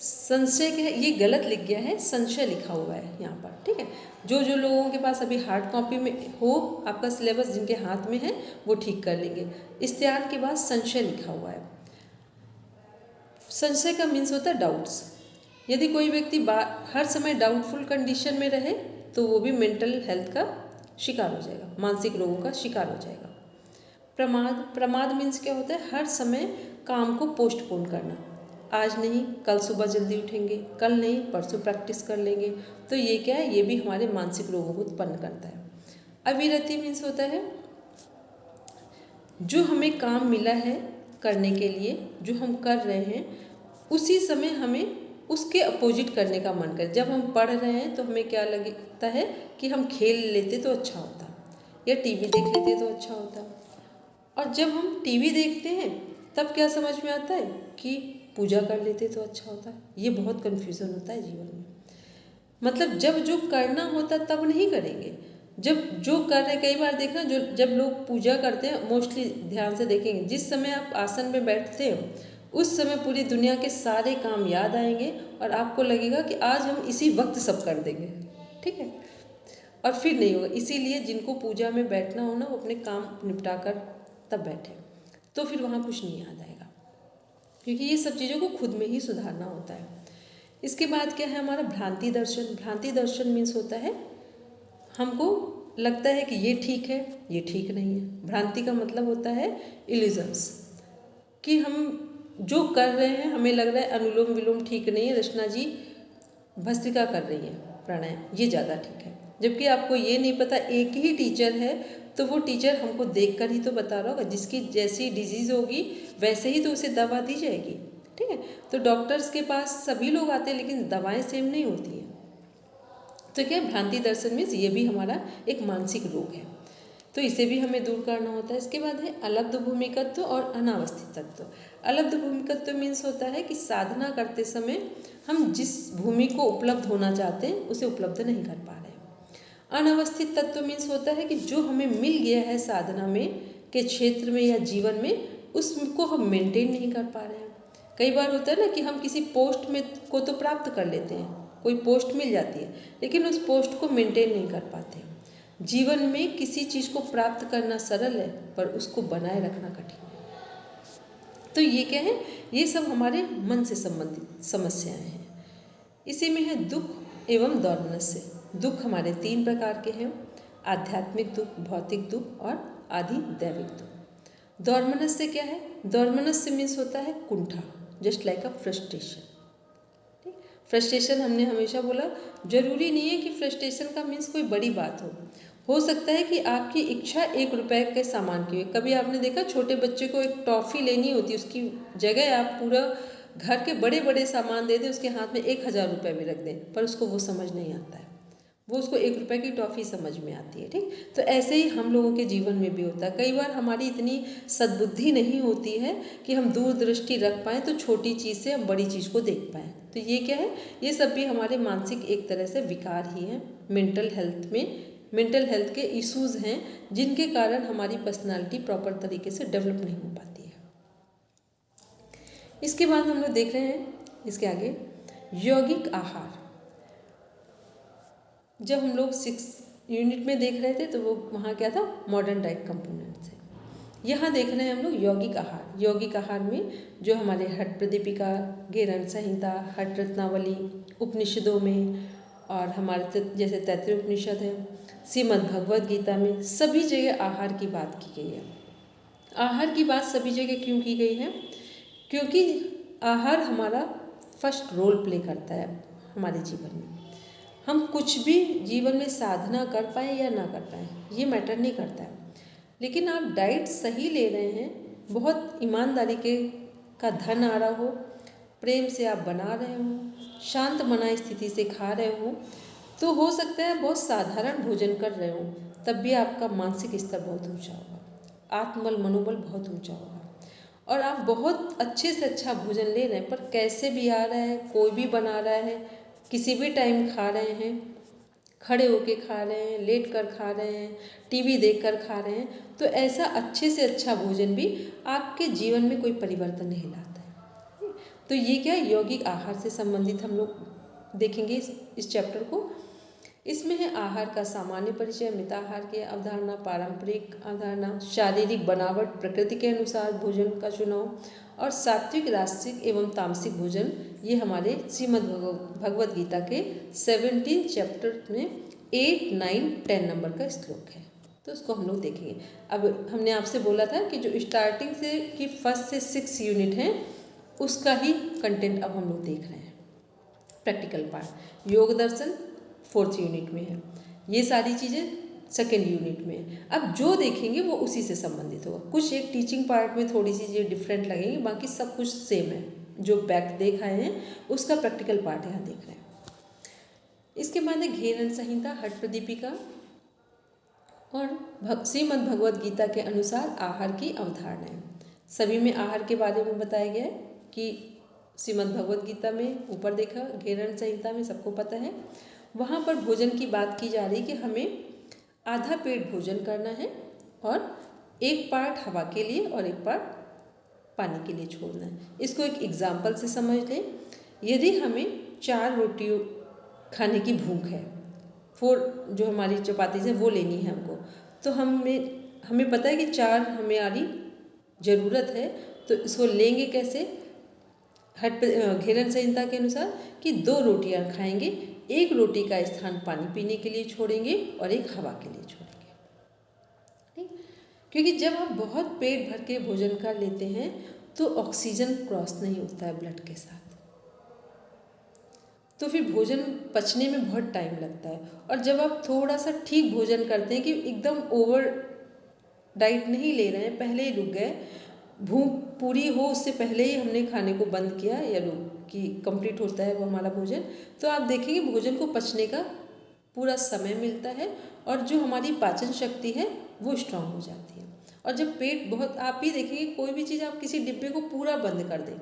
संशय क्या है, ये गलत लिख गया है, संशय लिखा हुआ है यहाँ पर, ठीक है। जो जो लोगों के पास अभी हार्ड कॉपी में हो आपका सिलेबस, जिनके हाथ में है वो ठीक कर लेंगे। इस्तेयार के बाद संशय लिखा हुआ है। संशय का मीन्स होता है डाउट्स। यदि कोई व्यक्ति हर समय डाउटफुल कंडीशन में रहे तो वो भी मेंटल हेल्थ का शिकार हो जाएगा, मानसिक रोगों का शिकार हो जाएगा। प्रमाद मीन्स क्या होता है, हर समय काम को पोस्टपोन करना, आज नहीं कल सुबह जल्दी उठेंगे, कल नहीं परसों प्रैक्टिस कर लेंगे। तो ये क्या है, ये भी हमारे मानसिक रोगों को उत्पन्न करता है। अविरति मीन्स होता है जो हमें काम मिला है करने के लिए, जो हम कर रहे हैं उसी समय हमें उसके अपोजिट करने का मन करे। जब हम पढ़ रहे हैं तो हमें क्या लगता है कि हम खेल लेते तो अच्छा होता, या टीवी देख लेते तो अच्छा होता। और जब हम टीवी देखते हैं तब क्या समझ में आता है कि पूजा कर लेते तो अच्छा होता। ये बहुत कन्फ्यूज़न होता है जीवन में। मतलब जब जो करना होता तब नहीं करेंगे, जब जो कर रहे हैं। कई बार देखना, जो जब लोग पूजा करते हैं, मोस्टली ध्यान से देखेंगे, जिस समय आप आसन में बैठते हो उस समय पूरी दुनिया के सारे काम याद आएंगे और आपको लगेगा कि आज हम इसी वक्त सब कर देंगे, ठीक है। और फिर नहीं होगा। इसीलिए जिनको पूजा में बैठना हो ना, वो अपने काम निपटा कर तब बैठे, तो फिर वहाँ कुछ नहीं याद आएगा, क्योंकि ये सब चीज़ों को खुद में ही सुधारना होता है। इसके बाद क्या है हमारा भ्रांति दर्शन। भ्रांति दर्शन मीन्स होता है हमको लगता है कि ये ठीक है, ये ठीक नहीं है। भ्रांति का मतलब होता है इल्यूजन्स, कि हम जो कर रहे हैं हमें लग रहा है अनुलोम विलोम ठीक नहीं है, रचना जी भस्त्रिका कर रही है प्राणायाम, ये ज़्यादा ठीक है। जबकि आपको ये नहीं पता एक ही टीचर है तो वो टीचर हमको देखकर ही तो बता रहा होगा, जिसकी जैसी डिजीज़ होगी वैसे ही तो उसे दवा दी जाएगी। ठीक है, तो डॉक्टर्स के पास सभी लोग आते हैं लेकिन दवाएं सेम नहीं होती हैं। तो क्या भ्रांति दर्शन मीन्स ये भी हमारा एक मानसिक रोग है, तो इसे भी हमें दूर करना होता है। इसके बाद है अलब्ध भूमिकत्व और अनावस्थित तत्व। अलब्ध भूमिकत्व मीन्स होता है कि साधना करते समय हम जिस भूमि को उपलब्ध होना चाहते हैं उसे उपलब्ध नहीं कर पा रहे हैं। अनावस्थित तत्व मीन्स होता है कि जो हमें मिल गया है साधना में के क्षेत्र में या जीवन में, उसको हम मेंटेन नहीं कर पा रहे हैं। कई बार होता है ना कि हम किसी पोस्ट में को तो प्राप्त कर लेते हैं, कोई पोस्ट मिल जाती है, लेकिन उस पोस्ट को मेंटेन नहीं कर पाते हैं। जीवन में किसी चीज़ को प्राप्त करना सरल है पर उसको बनाए रखना कठिन है। तो ये क्या है, ये सब हमारे मन से संबंधित समस्याएं हैं। इसी में है दुख एवं दौर्मनस्य। दुख हमारे 3 प्रकार के हैं, आध्यात्मिक दुख, भौतिक दुख और आदि दैविक दुख। दौर्मनस्य क्या है, दौर्मनस्य मीन्स होता है कुंठा, just like a frustration. Frustration हमने हमेशा बोला जरूरी नहीं है कि फ्रस्ट्रेशन का मीन्स कोई बड़ी बात हो सकता है कि आपकी इच्छा 1 रुपए के सामान की हो। कभी आपने देखा छोटे बच्चे को एक टॉफ़ी लेनी होती, उसकी जगह आप पूरा घर के बड़े बड़े सामान दे दें, उसके हाथ में 1000 रुपये भी रख दें, पर उसको वो समझ नहीं आता है, वो उसको 1 रुपए की टॉफ़ी समझ में आती है। ठीक, तो ऐसे ही हम लोगों के जीवन में भी होता है। कई बार हमारी इतनी सद्बुद्धि नहीं होती है कि हम दूरदृष्टि रख पाएँ तो छोटी चीज़ से हम बड़ी चीज़ को देख पाएँ। तो ये क्या है, ये सब भी हमारे मानसिक एक तरह से विकार ही हैं। मेंटल हेल्थ के इश्यूज़ हैं जिनके कारण हमारी पर्सनालिटी प्रॉपर तरीके से डेवलप नहीं हो पाती है। इसके बाद हम लोग देख रहे हैं इसके आगे यौगिक आहार। जब हम लोग 6 यूनिट में देख रहे थे तो वो वहाँ क्या था, मॉडर्न डाइट कंपोनेंट्स है। यहाँ देख रहे हैं हम लोग यौगिक आहार। यौगिक आहार में जो हमारे हठ प्रदीपिका, घेरन संहिता, हठ रत्नावली, उपनिषदों में और हमारे जैसे तैत्तिरीय उपनिषद है, श्रीमद् भगवद गीता में सभी जगह आहार की बात की गई है। आहार की बात सभी जगह क्यों की गई है, क्योंकि आहार हमारा फर्स्ट रोल प्ले करता है हमारे जीवन में। हम कुछ भी जीवन में साधना कर पाएँ या ना कर पाएँ ये मैटर नहीं करता है, लेकिन आप डाइट सही ले रहे हैं, बहुत ईमानदारी का धन आ रहा हो, प्रेम से आप बना रहे हो, शांत मना स्थिति से खा रहे हो, तो हो सकता है बहुत साधारण भोजन कर रहे हो, तब भी आपका मानसिक स्तर बहुत ऊंचा होगा, आत्मबल मनोबल बहुत ऊंचा होगा, और आप बहुत अच्छे से अच्छा भोजन ले रहे हैं, पर कैसे भी आ रहा है, कोई भी बना रहा है, किसी भी टाइम खा रहे हैं, खड़े होके खा रहे हैं, लेट कर खा रहे हैं, टीवी देखकर खा रहे हैं, तो ऐसा अच्छे से अच्छा भोजन भी आपके जीवन में कोई परिवर्तन नहीं लाता है। तो ये क्या यौगिक आहार से संबंधित हम लोग देखेंगे इस चैप्टर को। इसमें है आहार का सामान्य परिचय, मिताहार की अवधारणा, पारंपरिक अवधारणा, शारीरिक बनावट, प्रकृति के अनुसार भोजन का चुनाव, और सात्विक, राजसिक एवं तामसिक भोजन। ये हमारे श्रीमद् भगवद गीता के 17 चैप्टर में 8, 9, 10 नंबर का श्लोक है, तो उसको हम लोग देखेंगे। अब हमने आपसे बोला था कि जो स्टार्टिंग से कि 1 से 6 यूनिट हैं उसका ही कंटेंट अब हम लोग देख रहे हैं। प्रैक्टिकल पार्ट योग दर्शन 4th यूनिट में है, ये सारी चीज़ें 2nd यूनिट में है। अब जो देखेंगे वो उसी से संबंधित होगा। कुछ एक टीचिंग पार्ट में थोड़ी सी चीज़ें डिफरेंट लगेंगी, बाकी सब कुछ सेम है। जो बैक देख आए हैं उसका प्रैक्टिकल पार्ट यहाँ देख रहे हैं। इसके बाद है घेरन संहिता, हठ प्रदीपिका और श्रीमद् भगवद गीता के अनुसार आहार की अवधारणाएं। सभी में आहार के बारे में बताया गया है कि श्रीमद् भगवद गीता में ऊपर देखा, घेरन संहिता में सबको पता है, वहाँ पर भोजन की बात की जा रही कि हमें आधा पेट भोजन करना है और 1 पार्ट हवा के लिए और 1 पार्ट पानी के लिए छोड़ना है। इसको एक एग्जाम्पल से समझ लें। यदि हमें 4 रोटी खाने की भूख है, 4 जो हमारी चपाती है वो लेनी है हमको, तो हमें पता है कि 4 हमें आरी ज़रूरत है, तो इसको लेंगे कैसे, घेरन संहिता के अनुसार कि 2 रोटियां खाएंगे, 1 रोटी का स्थान पानी पीने के लिए छोड़ेंगे और 1 हवा के लिए छोड़ेंगे। ठीक, क्योंकि जब आप बहुत पेट भर के भोजन कर लेते हैं तो ऑक्सीजन क्रॉस नहीं होता है ब्लड के साथ, तो फिर भोजन पचने में बहुत टाइम लगता है। और जब आप थोड़ा सा ठीक भोजन करते हैं कि एकदम ओवर डाइट नहीं ले रहे हैं, पहले ही रुक गए, भूख पूरी हो उससे पहले ही हमने खाने को बंद किया या कि कंप्लीट होता है वो हमारा भोजन, तो आप देखेंगे भोजन को पचने का पूरा समय मिलता है और जो हमारी पाचन शक्ति है वो स्ट्रांग हो जाती है। और जब पेट बहुत, आप ही देखेंगे कोई भी चीज़ आप किसी डिब्बे को पूरा बंद कर दें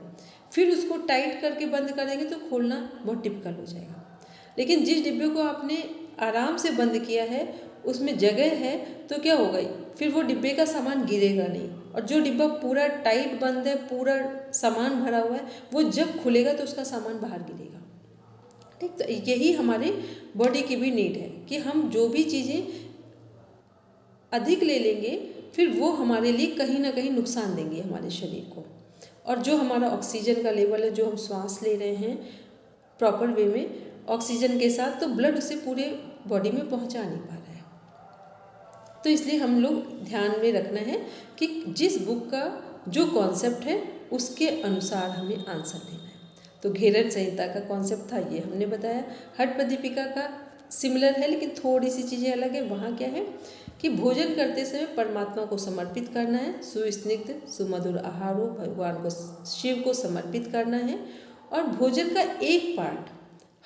फिर उसको टाइट करके बंद करेंगे तो खोलना बहुत टिपिकल हो जाएगा। लेकिन जिस डिब्बे को आपने आराम से बंद किया है उसमें जगह है तो क्या होगा, फिर वो डिब्बे का सामान गिरेगा नहीं। और जो डिब्बा पूरा टाइट बंद है, पूरा सामान भरा हुआ है, वो जब खुलेगा तो उसका सामान बाहर गिरेगा। ठीक, तो यही हमारे बॉडी की भी नीड है कि हम जो भी चीज़ें अधिक ले लेंगे फिर वो हमारे लिए कहीं ना कहीं नुकसान देंगे हमारे शरीर को। और जो हमारा ऑक्सीजन का लेवल है, जो हम सांस ले रहे हैं प्रॉपर वे में ऑक्सीजन के साथ, तो ब्लड उसे पूरे बॉडी में पहुंचा नहीं पा रहा है। तो इसलिए हम लोग ध्यान में रखना है कि जिस बुक का जो कॉन्सेप्ट है उसके अनुसार हमें आंसर देना है। तो घेरन संहिता का कॉन्सेप्ट था ये हमने बताया। हठ प्रदीपिका का सिमिलर है लेकिन थोड़ी सी चीज़ें अलग है। वहाँ क्या है कि भोजन करते समय परमात्मा को समर्पित करना है, सुस्निग्ध सुमधुर आहारों भगवान को शिव को समर्पित करना है, और भोजन का एक पार्ट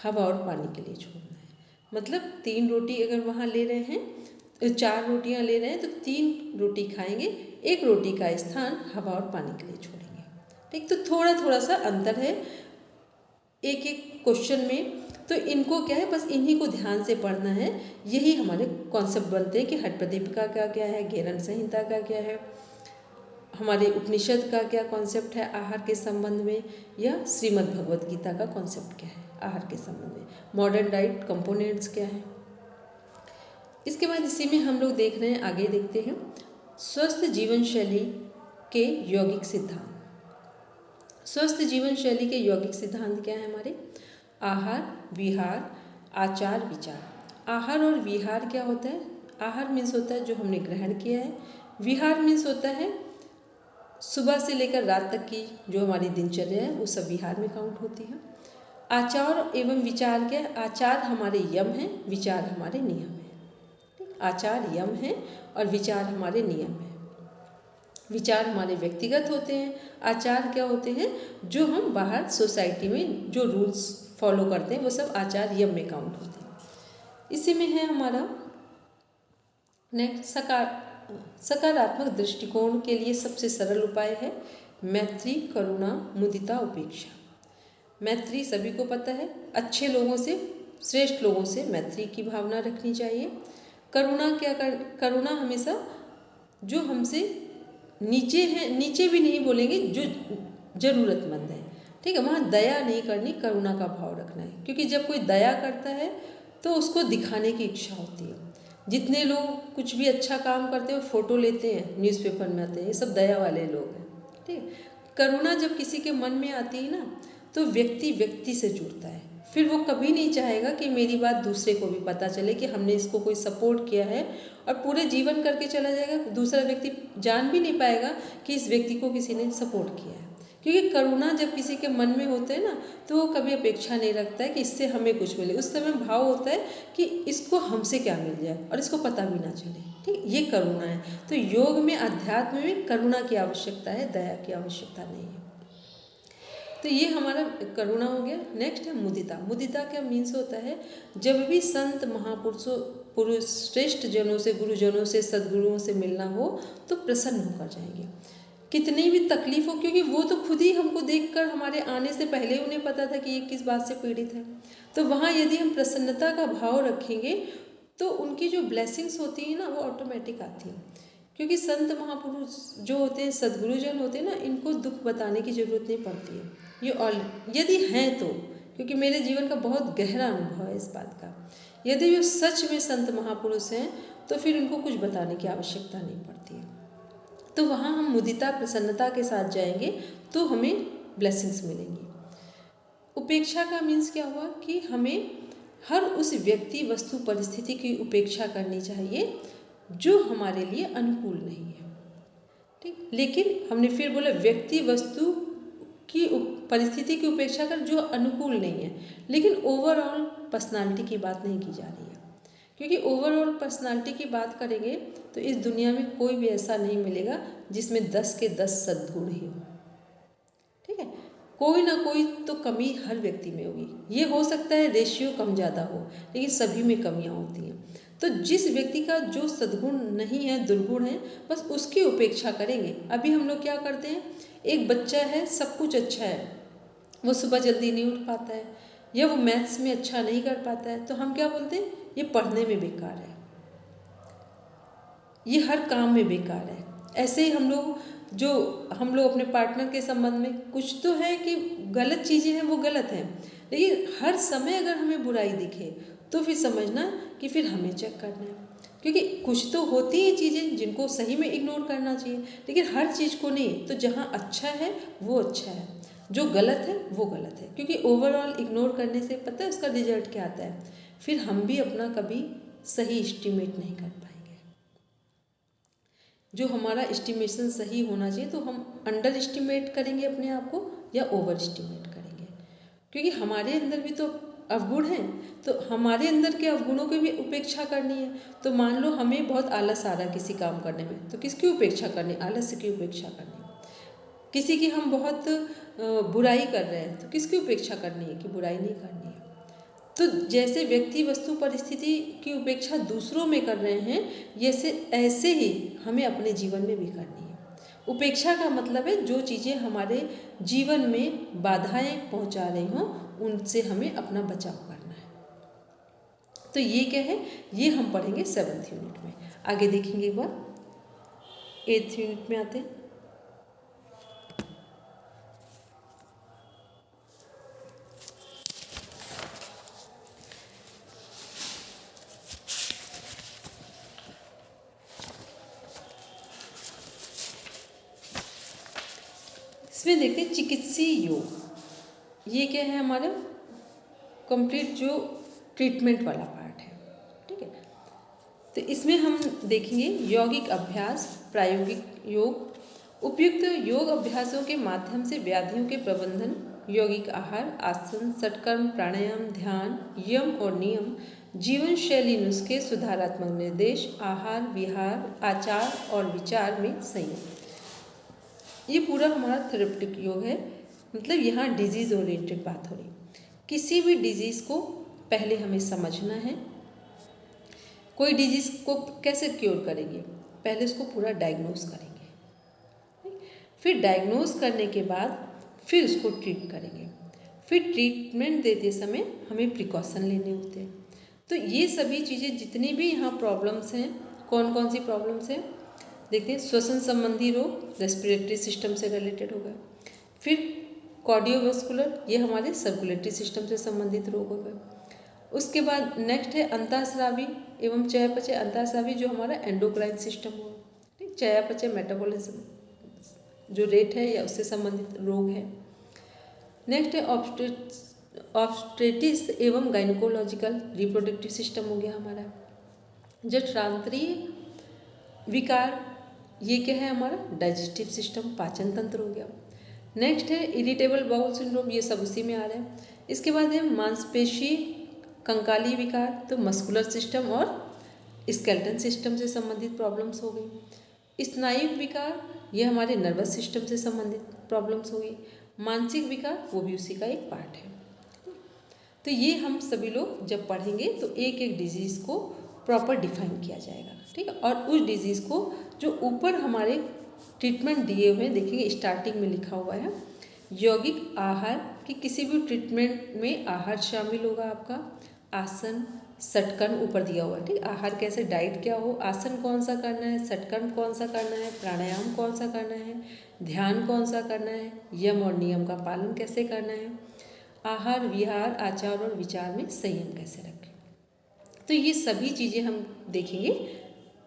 हवा और पानी के लिए छोड़ना है। मतलब 3 रोटी अगर वहाँ ले रहे हैं, 4 रोटियाँ ले रहे हैं तो 3 रोटी खाएंगे, 1 रोटी का स्थान हवा और पानी के लिए छोड़ेंगे। ठीक, तो थोड़ा थोड़ा सा अंतर है एक एक क्वेश्चन में। तो इनको क्या है, बस इन्हीं को ध्यान से पढ़ना है। यही हमारे कॉन्सेप्ट बनते हैं कि हठ प्रदीपिका का क्या है, घेरन संहिता का क्या है, हमारे उपनिषद का क्या कॉन्सेप्ट है आहार के संबंध में, या श्रीमद् भगवद गीता का कॉन्सेप्ट क्या है आहार के संबंध में, मॉडर्न डाइट कंपोनेंट्स क्या है। इसके बाद इसी में हम लोग देख रहे हैं, आगे देखते हैं स्वस्थ जीवन शैली के यौगिक सिद्धांत। स्वस्थ जीवन शैली के यौगिक सिद्धांत क्या है हमारे? आहार, विहार, आचार, विचार। आहार और विहार क्या होता है? आहार मीन्स होता है जो हमने ग्रहण किया है, विहार मीन्स होता है सुबह से लेकर रात तक की जो हमारी दिनचर्या है वो सब विहार में काउंट होती है। आचार एवं विचार क्या है? आचार हमारे यम हैं, विचार हमारे नियम हैं। आचार यम है और विचार हमारे नियम है। विचार हमारे व्यक्तिगत होते हैं, आचार क्या होते हैं जो हम बाहर सोसाइटी में जो रूल्स फॉलो करते हैं वो सब आचार यम में काउंट होते हैं। इसी में है हमारा नेक्स्ट सकारात्मक दृष्टिकोण के लिए सबसे सरल उपाय है मैत्री, करुणा, मुदिता, उपेक्षा। मैत्री सभी को पता है, अच्छे लोगों से, श्रेष्ठ लोगों से मैत्री की भावना रखनी चाहिए। करुणा करुणा हमेशा जो हमसे नीचे हैं, नीचे भी नहीं बोलेंगे, जो ज़रूरतमंद है, ठीक है, वहाँ दया नहीं करनी, करुणा का भाव रखना है। क्योंकि जब कोई दया करता है तो उसको दिखाने की इच्छा होती है। जितने लोग कुछ भी अच्छा काम करते हैं वो फ़ोटो लेते हैं, न्यूज़पेपर में आते हैं, ये सब दया वाले लोग हैं। ठीक, करुणा जब किसी के मन में आती है ना तो व्यक्ति व्यक्ति से जुड़ता है, फिर वो कभी नहीं चाहेगा कि मेरी बात दूसरे को भी पता चले कि हमने इसको कोई सपोर्ट किया है, और पूरे जीवन करके चला जाएगा, दूसरा व्यक्ति जान भी नहीं पाएगा कि इस व्यक्ति को किसी ने सपोर्ट किया है। क्योंकि करुणा जब किसी के मन में होते हैं ना तो वो कभी अपेक्षा नहीं रखता है कि इससे हमें कुछ मिले, उस समय भाव होता है कि इसको हमसे क्या मिल जाए और इसको पता भी ना चले। ठीक, ये करुणा है। तो योग में, अध्यात्म में करुणा की आवश्यकता है, दया की आवश्यकता नहीं है। तो ये हमारा करुणा हो गया। नेक्स्ट है मुदिता। मुदिता क्या मीन्स होता है, जब भी संत पुरुष श्रेष्ठ जनों से, गुरुजनों से, सद्गुरुओं से मिलना हो तो प्रसन्न होकर जाएंगे, कितनी भी तकलीफ हो, क्योंकि वो तो खुद ही हमको देखकर हमारे आने से पहले उन्हें पता था कि ये किस बात से पीड़ित है। तो वहाँ यदि हम प्रसन्नता का भाव रखेंगे तो उनकी जो ब्लेसिंग्स होती है ना वो ऑटोमेटिक आती है। क्योंकि संत महापुरुष जो होते हैं, सद्गुरुजन होते हैं ना, इनको दुख बताने की ज़रूरत नहीं पड़ती है। ये यदि हैं तो, क्योंकि मेरे जीवन का बहुत गहरा अनुभव है इस बात का, यदि वो सच में संत महापुरुष हैं तो फिर उनको कुछ बताने की आवश्यकता नहीं पड़ती है। तो वहाँ हम मुदिता, प्रसन्नता के साथ जाएंगे तो हमें ब्लेसिंग्स मिलेंगी। उपेक्षा का मीन्स क्या हुआ कि हमें हर उस व्यक्ति वस्तु परिस्थिति की उपेक्षा करनी चाहिए जो हमारे लिए अनुकूल नहीं है, ठीक। लेकिन हमने फिर बोला व्यक्ति वस्तु की परिस्थिति की उपेक्षा कर जो अनुकूल नहीं है, लेकिन ओवरऑल पर्सनालिटी की बात नहीं की जा रही है, क्योंकि ओवरऑल पर्सनालिटी की बात करेंगे तो इस दुनिया में कोई भी ऐसा नहीं मिलेगा जिसमें 10 के 10 सद्गुण ही हो, ठीक है। कोई ना कोई तो कमी हर व्यक्ति में होगी। ये हो सकता है रेशियो कम ज़्यादा हो, लेकिन सभी में कमियां होती हैं। तो जिस व्यक्ति का जो सद्गुण नहीं है, दुर्गुण है, बस उसकी उपेक्षा करेंगे। अभी हम लोग क्या करते हैं, एक बच्चा है, सब कुछ अच्छा है, वो सुबह जल्दी नहीं उठ पाता है या वो मैथ्स में अच्छा नहीं कर पाता है, तो हम क्या बोलते हैं, ये पढ़ने में बेकार है, ये हर काम में बेकार है। ऐसे ही हम लोग अपने पार्टनर के संबंध में कुछ तो है कि गलत चीज़ें हैं, वो गलत हैं, लेकिन हर समय अगर हमें बुराई दिखे तो फिर समझना कि फिर हमें चेक करना है, क्योंकि कुछ तो होती हैं चीज़ें जिनको सही में इग्नोर करना चाहिए, लेकिन हर चीज़ को नहीं। तो जहाँ अच्छा है वो अच्छा है, जो गलत है वो गलत है, क्योंकि ओवरऑल इग्नोर करने से पता है उसका रिजल्ट क्या आता है, फिर हम भी अपना कभी सही एस्टिमेट नहीं कर पाएंगे। जो हमारा एस्टिमेशन सही होना चाहिए, तो हम अंडर एस्टिमेट करेंगे अपने आप को या ओवर एस्टिमेट करेंगे, क्योंकि हमारे अंदर भी तो अवगुण हैं, तो हमारे अंदर के अवगुणों की भी उपेक्षा करनी है। तो मान लो हमें बहुत आलस आ रहा है किसी काम करने में, तो किसकी उपेक्षा करनी, आलस्य की उपेक्षा करनी। किसी की हम बहुत बुराई कर रहे हैं, तो किसकी उपेक्षा करनी है कि बुराई नहीं करनी है। तो जैसे व्यक्ति वस्तु परिस्थिति की उपेक्षा दूसरों में कर रहे हैं, ऐसे ही हमें अपने जीवन में भी करनी है। उपेक्षा का मतलब है जो चीज़ें हमारे जीवन में बाधाएं पहुंचा रही हों, उनसे हमें अपना बचाव करना है। तो ये क्या है, ये हम पढ़ेंगे 7th यूनिट में। आगे देखेंगे एक बार 8th यूनिट में आते हैं। इसमें देखते हैं चिकित्सीय योग। ये क्या है, हमारा कंप्लीट जो ट्रीटमेंट वाला पार्ट है, ठीक है। तो इसमें हम देखेंगे यौगिक अभ्यास, प्रायोगिक योग, उपयुक्त योग अभ्यासों के माध्यम से व्याधियों के प्रबंधन, यौगिक आहार, आसन, सटकर्म, प्राणायाम, ध्यान, यम और नियम, जीवन शैली नुस्खे, सुधारात्मक निर्देश, आहार विहार, आचार और विचार में संयम। ये पूरा हमारा थेरेप्टिक योग है, मतलब यहाँ डिजीज़ ओरिएंटेड बात हो रही। किसी भी डिजीज़ को पहले हमें समझना है। कोई डिजीज़ को कैसे क्योर करेंगे, पहले उसको पूरा डायग्नोस करेंगे, फिर डायग्नोस करने के बाद फिर उसको ट्रीट करेंगे। फिर ट्रीटमेंट देते समय हमें प्रिकॉशन लेने होते हैं। तो ये सभी चीज़ें जितनी भी यहाँ प्रॉब्लम्स हैं, कौन कौन सी प्रॉब्लम्स हैं देखते हैं। श्वसन संबंधी रोग, रेस्पिरेटरी सिस्टम से रिलेटेड हो गए। फिर कार्डियोवास्कुलर, ये हमारे सर्कुलेटरी सिस्टम से संबंधित रोग हो गए। उसके बाद नेक्स्ट है अंतःस्रावी एवं चयापचय अंतःस्रावी, जो हमारा एंडोक्राइन सिस्टम हो, ठीक। चयापचय मेटाबॉलिज्म जो रेट है या उससे संबंधित रोग है। नेक्स्ट है ऑब्स्टेट्रिक्स एवं गायनिकोलॉजिकल, रिप्रोडक्टिव सिस्टम हो गया हमारा। जठरांत्रीय विकार, ये क्या है हमारा डाइजेस्टिव सिस्टम, पाचन तंत्र हो गया। नेक्स्ट है इरिटेबल बाउल सिंड्रोम, ये सब उसी में आ रहा है। इसके बाद है मांसपेशी कंकाली विकार, तो मस्कुलर सिस्टम और स्केलेटन सिस्टम से संबंधित प्रॉब्लम्स हो गई। स्नायु विकार, ये हमारे नर्वस सिस्टम से संबंधित प्रॉब्लम्स हो गई। मानसिक विकार, वो भी उसी का एक पार्ट है। तो ये हम सभी लोग जब पढ़ेंगे तो एक एक डिजीज़ को प्रॉपर डिफाइन किया जाएगा, ठीक है। और उस डिजीज़ को जो ऊपर हमारे ट्रीटमेंट दिए हुए हैं, देखिए स्टार्टिंग में लिखा हुआ है यौगिक आहार, कि किसी भी ट्रीटमेंट में आहार शामिल होगा आपका। आसन, सटकर्म ऊपर दिया हुआ है, ठीक। आहार कैसे, डाइट क्या हो, आसन कौन सा करना है, सटकर्म कौन सा करना है, प्राणायाम कौन सा करना है, ध्यान कौन सा करना है, यम और नियम का पालन कैसे करना है, आहार विहार, आचार और विचार में संयम कैसे रखें। तो ये सभी चीज़ें हम देखेंगे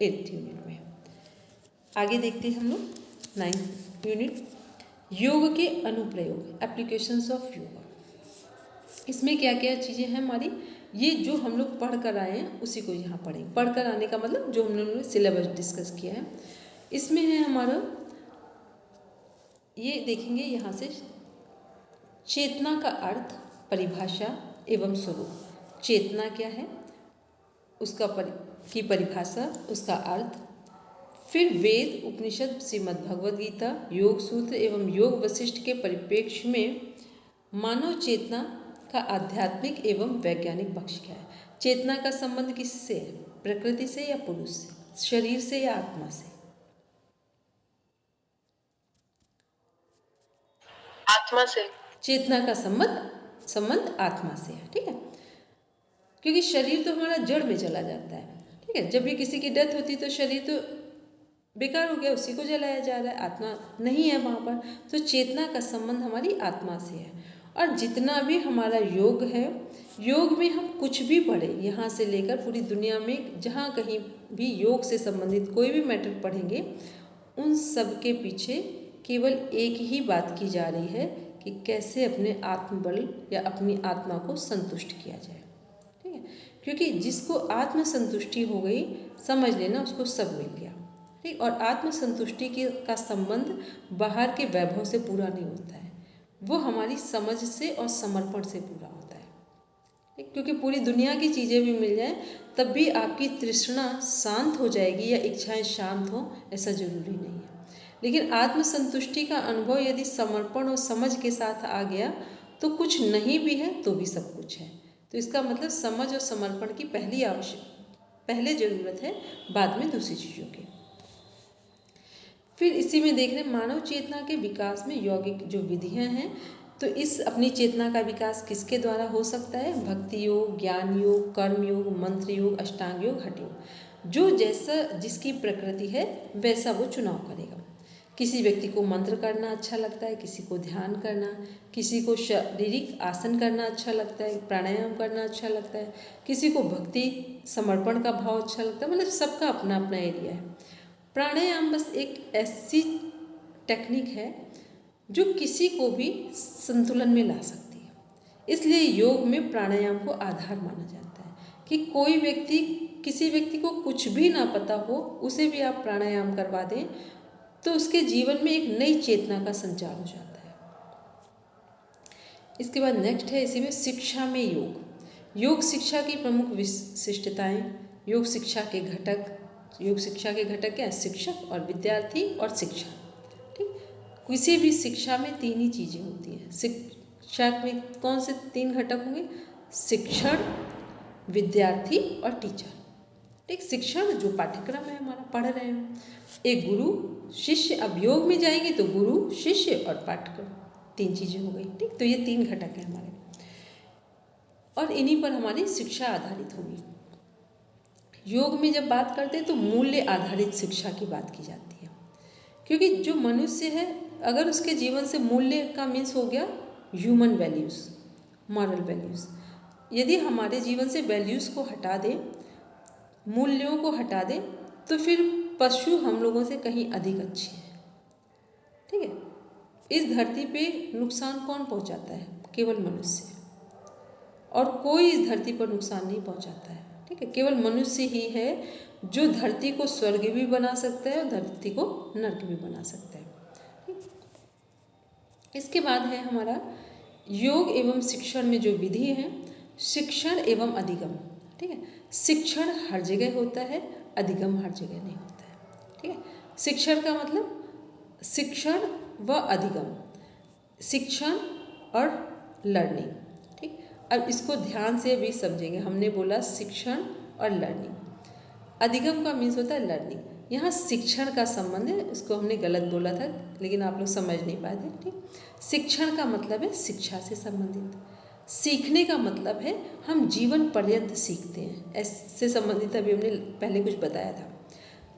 8th यूनिट में। आगे देखते हैं हम लोग 9th यूनिट, योग के अनुप्रयोग, एप्लीकेशंस ऑफ योग। इसमें क्या क्या चीज़ें हैं हमारी, ये जो हम लोग पढ़ कर आए हैं उसी को यहाँ पढ़ेंगे। पढ़ कर आने का मतलब जो हम लोगों ने सिलेबस डिस्कस किया है, इसमें है हमारा, ये देखेंगे यहाँ से चेतना का अर्थ, परिभाषा एवं स्वरूप। चेतना क्या है, उसका की परिभाषा, उसका अर्थ, फिर वेद, उपनिषद, श्रीमद् भगवद गीता, योग सूत्र एवं योग वशिष्ठ के परिप्रेक्ष्य में मानव चेतना का आध्यात्मिक एवं वैज्ञानिक पक्ष क्या है। चेतना का संबंध किससे है, प्रकृति से या पुरुष से, शरीर से या आत्मा से? आत्मा से। चेतना का संबंध आत्मा से है, ठीक है, क्योंकि शरीर तो हमारा जड़ में चला जाता है, ठीक है। जब भी किसी की डेथ होती तो शरीर तो बेकार हो गया, उसी को जलाया जा रहा है, आत्मा नहीं है वहाँ पर। तो चेतना का संबंध हमारी आत्मा से है। और जितना भी हमारा योग है, योग में हम कुछ भी पढ़ें, यहाँ से लेकर पूरी दुनिया में जहाँ कहीं भी योग से संबंधित कोई भी मैटर पढ़ेंगे, उन सब के पीछे केवल एक ही बात की जा रही है कि कैसे अपने आत्मबल या अपनी आत्मा को संतुष्ट किया जाए, ठीक है। क्योंकि जिसको आत्म संतुष्टि हो गई, समझ लेना उसको सब मिल गया, ठीक। और आत्म संतुष्टि का संबंध बाहर के वैभव से पूरा नहीं होता है, वो हमारी समझ से और समर्पण से पूरा होता है, ठीक। क्योंकि पूरी दुनिया की चीज़ें भी मिल जाएं तब भी आपकी तृष्णा शांत हो जाएगी या इच्छाएं शांत हो, ऐसा जरूरी नहीं है। लेकिन आत्म संतुष्टि का अनुभव यदि समर्पण और समझ के साथ आ गया तो कुछ नहीं भी है तो भी सब कुछ है। तो इसका मतलब समझ और समर्पण की पहले ज़रूरत है, बाद में दूसरी चीज़ों की। फिर इसी में देख रहे हैं मानव चेतना के विकास में यौगिक जो विधियां हैं, तो इस अपनी चेतना का विकास किसके द्वारा हो सकता है? भक्ति योग, ज्ञान योग, कर्म योग, मंत्र योग, अष्टांग योग, हठ योग। जो जैसा जिसकी प्रकृति है वैसा वो चुनाव करेगा। किसी व्यक्ति को मंत्र करना अच्छा लगता है, किसी को ध्यान करना, किसी को शारीरिक आसन करना अच्छा लगता है, प्राणायाम करना अच्छा लगता है, किसी को भक्ति समर्पण का भाव अच्छा लगता है। मतलब सबका अपना अपना एरिया है। प्राणायाम बस एक ऐसी टेक्निक है जो किसी को भी संतुलन में ला सकती है। इसलिए योग में प्राणायाम को आधार माना जाता है कि कोई व्यक्ति, किसी व्यक्ति को कुछ भी ना पता हो, उसे भी आप प्राणायाम करवा दें तो उसके जीवन में एक नई चेतना का संचार हो जाता है। इसके बाद नेक्स्ट है इसी में शिक्षा में योग। योग शिक्षा की प्रमुख विशिष्टताएं, योग शिक्षा के घटक। योग शिक्षा के घटक क्या है? शिक्षक और विद्यार्थी और शिक्षा, ठीक। किसी भी शिक्षा में तीन ही चीज़ें होती हैं। शिक्षा में कौन से तीन घटक होंगे? शिक्षण, विद्यार्थी और टीचर, ठीक। शिक्षण जो पाठ्यक्रम है हमारा, पढ़ रहे हैं, एक गुरु शिष्य। अब योग में जाएंगे तो गुरु, शिष्य और पाठ्यक्रम, तीन चीज़ें हो गई, ठीक। तो ये तीन घटक है हमारे, और इन्हीं पर हमारी शिक्षा आधारित होगी। योग में जब बात करते हैं तो मूल्य आधारित शिक्षा की बात की जाती है, क्योंकि जो मनुष्य है अगर उसके जीवन से मूल्य का मीन्स हो गया ह्यूमन वैल्यूज़, मॉरल वैल्यूज़। यदि हमारे जीवन से वैल्यूज़ को हटा दें, मूल्यों को हटा दें, तो फिर पशु हम लोगों से कहीं अधिक अच्छे हैं, ठीक है। इस धरती पे नुकसान कौन पहुंचाता है? केवल मनुष्य, और कोई इस धरती पर नुकसान नहीं पहुंचाता है, ठीक है। केवल मनुष्य ही है जो धरती को स्वर्ग भी बना सकता है और धरती को नर्क भी बना सकता है, ठीक। इसके बाद है हमारा योग एवं शिक्षण में जो विधि है, शिक्षण एवं अधिगम, ठीक है। शिक्षण हर जगह होता है, अधिगम हर जगह नहीं होता है, ठीक है। शिक्षण का मतलब शिक्षण व अधिगम, शिक्षण और लर्निंग, ठीक। अब इसको ध्यान से भी समझेंगे। हमने बोला शिक्षण और लर्निंग, अधिगम का मीन्स होता है लर्निंग। यहाँ शिक्षण का संबंध है, उसको हमने गलत बोला था लेकिन आप लोग समझ नहीं पाए थे, ठीक। शिक्षण का मतलब है शिक्षा से संबंधित, सीखने का मतलब है हम जीवन पर्यंत सीखते हैं, ऐसे संबंधित अभी हमने पहले कुछ बताया था।